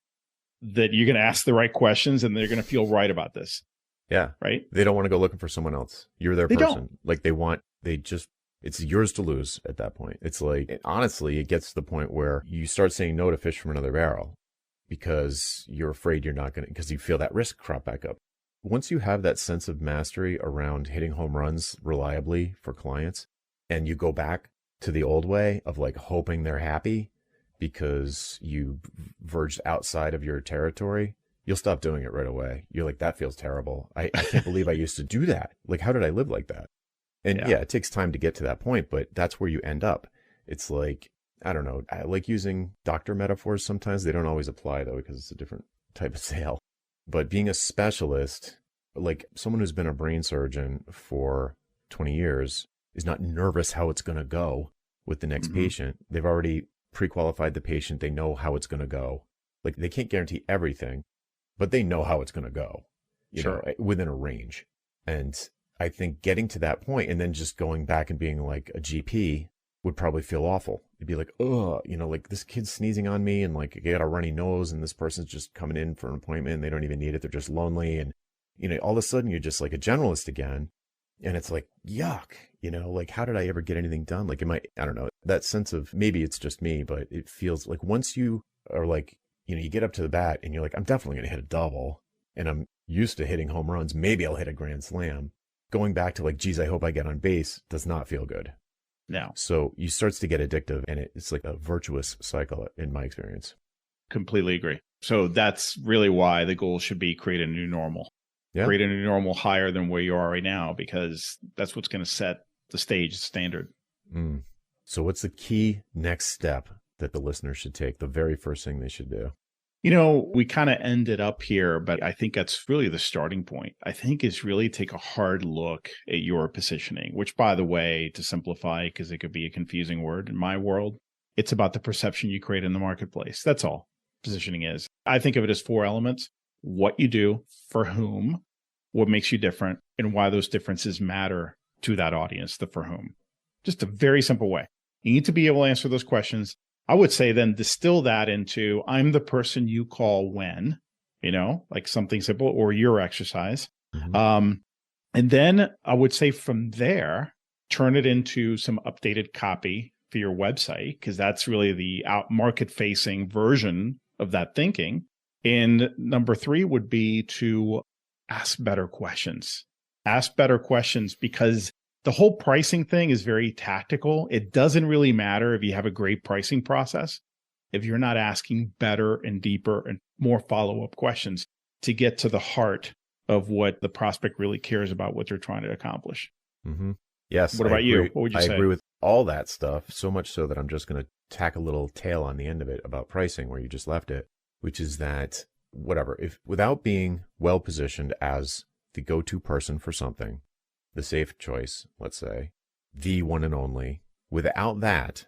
that you're going to ask the right questions and they're going to feel right about this. Yeah. Right. They don't want to go looking for someone else. You're their person. Like it's yours to lose at that point. It's like, honestly, it gets to the point where you start saying no to fish from another barrel because you're afraid you're not going to, because you feel that risk crop back up. Once you have that sense of mastery around hitting home runs reliably for clients, and you go back to the old way of like hoping they're happy because you verged outside of your territory, you'll stop doing it right away. You're like, that feels terrible. I can't believe I used to do that. Like, how did I live like that? And it takes time to get to that point, but that's where you end up. It's like, I don't know. I like using doctor metaphors sometimes. They don't always apply though, because it's a different type of sale. But being a specialist, like someone who's been a brain surgeon for 20 years, is not nervous how it's going to go with the next Mm-hmm. patient. They've already pre-qualified the patient. They know how it's going to go. Like they can't guarantee everything, but they know how it's going to go, you Sure. know, within a range. And I think getting to that point and then just going back and being like a GP would probably feel awful. You'd be like, oh, you know, like this kid's sneezing on me and like I got a runny nose and this person's just coming in for an appointment and they don't even need it. They're just lonely. And, you know, all of a sudden you're just like a generalist again. And it's like, yuck, you know, like how did I ever get anything done? Like, I don't know, that sense of maybe it's just me, but it feels like once you are like, you know, you get up to the bat and you're like, I'm definitely going to hit a double and I'm used to hitting home runs. Maybe I'll hit a grand slam. Going back to like, geez, I hope I get on base does not feel good. No, So you starts to get addictive and it's like a virtuous cycle in my experience. completely agree. So that's really why the goal should be create a new normal. Yeah. Create a new normal higher than where you are right now, because that's what's going to set the stage standard. Mm. So what's the key next step that the listener should take? The very first thing they should do? You know, we kind of ended up here, but I think that's really the starting point. I think is really take a hard look at your positioning, which, by the way, to simplify, because it could be a confusing word in my world, it's about the perception you create in the marketplace. That's all positioning is. I think of it as 4 elements: what you do, for whom, what makes you different, and why those differences matter to that audience, the for whom. Just a very simple way. You need to be able to answer those questions. I would say then distill that into, I'm the person you call when, you know, like something simple, or your exercise. Mm-hmm. And then I would say from there, turn it into some updated copy for your website, because that's really the out market facing version of that thinking. And number 3 would be to ask better questions. Ask better questions, because the whole pricing thing is very tactical. It doesn't really matter if you have a great pricing process if you're not asking better and deeper and more follow-up questions to get to the heart of what the prospect really cares about, what they're trying to accomplish. Mm-hmm. Yes. What about you? What would you say? I agree with all that stuff, so much so that I'm just going to tack a little tail on the end of it about pricing where you just left it, which is that whatever, if without being well positioned as the go-to person for something, the safe choice, let's say, the one and only, without that,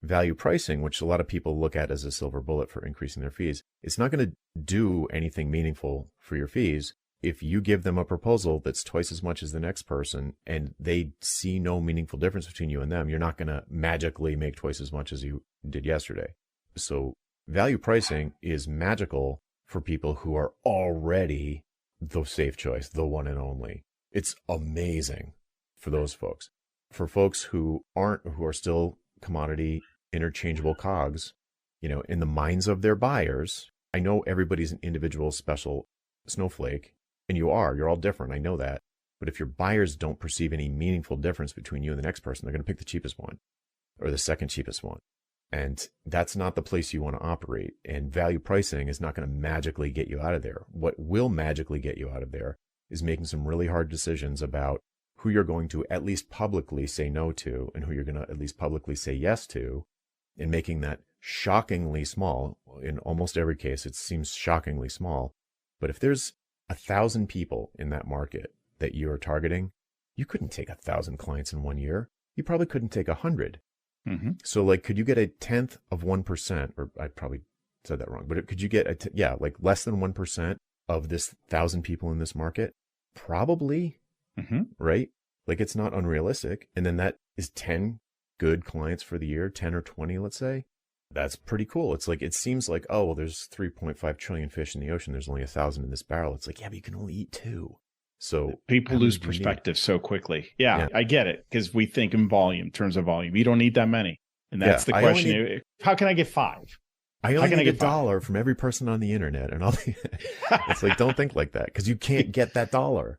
value pricing, which a lot of people look at as a silver bullet for increasing their fees, it's not going to do anything meaningful for your fees. If you give them a proposal that's twice as much as the next person and they see no meaningful difference between you and them, you're not going to magically make twice as much as you did yesterday. So value pricing is magical for people who are already the safe choice, the one and only. It's amazing for those folks. For folks who aren't, who are still commodity interchangeable cogs, you know, in the minds of their buyers, I know everybody's an individual special snowflake, and you're all different. I know that. But if your buyers don't perceive any meaningful difference between you and the next person, they're going to pick the cheapest one or the second cheapest one. And that's not the place you want to operate. And value pricing is not going to magically get you out of there. What will magically get you out of there is making some really hard decisions about who you're going to at least publicly say no to and who you're going to at least publicly say yes to, and making that shockingly small. In almost every case, it seems shockingly small. But if there's 1,000 people in that market that you are targeting, you couldn't take 1,000 clients in 1 year. You probably couldn't take 100. Mm-hmm. So like, could you get 1/10 of 1%? Or I probably said that wrong, but could you get like less than 1% of this 1,000 people in this market? Probably, Mm-hmm. right? Like it's not unrealistic. And then that is 10 good clients for the year, 10 or 20, let's say. That's pretty cool. It's like, it seems like, oh, well, there's 3.5 trillion fish in the ocean. There's only 1,000 in this barrel. It's like, yeah, but you can only eat 2. So People lose perspective so quickly. Yeah, I get it, because we think in volume, in terms of volume. You don't need that many. And that's the question. How can I get 5? I only get $1 from every person on the internet. And it's like, don't think like that, because you can't get that $1.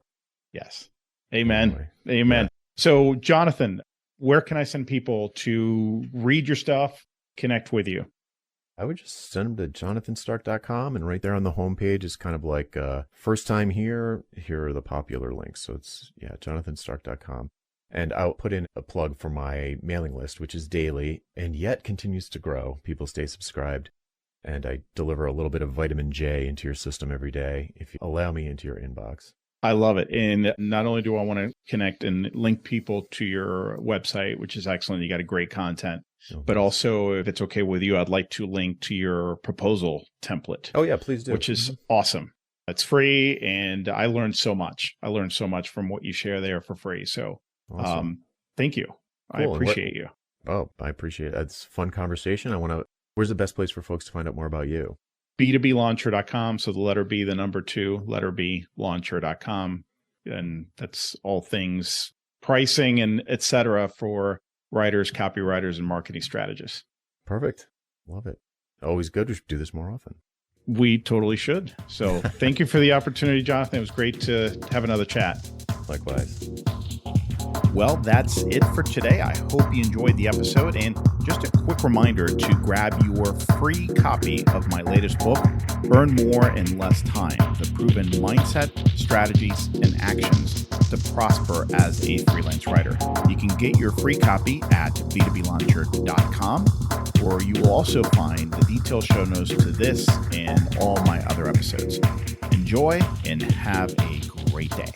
Yes. Amen. Anyway, Amen. yeah. So, Jonathan, where can I send people to read your stuff, connect with you? I would just send them to jonathanstark.com, and right there on the homepage is kind of like first time here are the popular links. So it's, jonathanstark.com. And I'll put in a plug for my mailing list, which is daily and yet continues to grow. People stay subscribed, and I deliver a little bit of vitamin J into your system every day if you allow me into your inbox. I love it. And not only do I want to connect and link people to your website, which is excellent, you got a great content, but also if it's okay with you, I'd like to link to your proposal template. Oh yeah, please do. Which is awesome. It's free. And I learned so much. I learned so much from what you share there for free. So Awesome. Thank you. Cool. I appreciate you. Oh, I appreciate it. It's a fun conversation. Where's the best place for folks to find out more about you? B2Blauncher.com. So the letter B, the number 2, letter B, launcher.com. And that's all things pricing and et cetera for writers, copywriters, and marketing strategists. Perfect. Love it. Always good. We should do this more often. We totally should. So thank you for the opportunity, Jonathan. It was great to have another chat. Likewise. Well, that's it for today. I hope you enjoyed the episode. And just a quick reminder to grab your free copy of my latest book, Earn More in Less Time, the proven mindset, strategies, and actions to prosper as a freelance writer. You can get your free copy at b2blauncher.com, or you will also find the detailed show notes to this and all my other episodes. Enjoy and have a great day.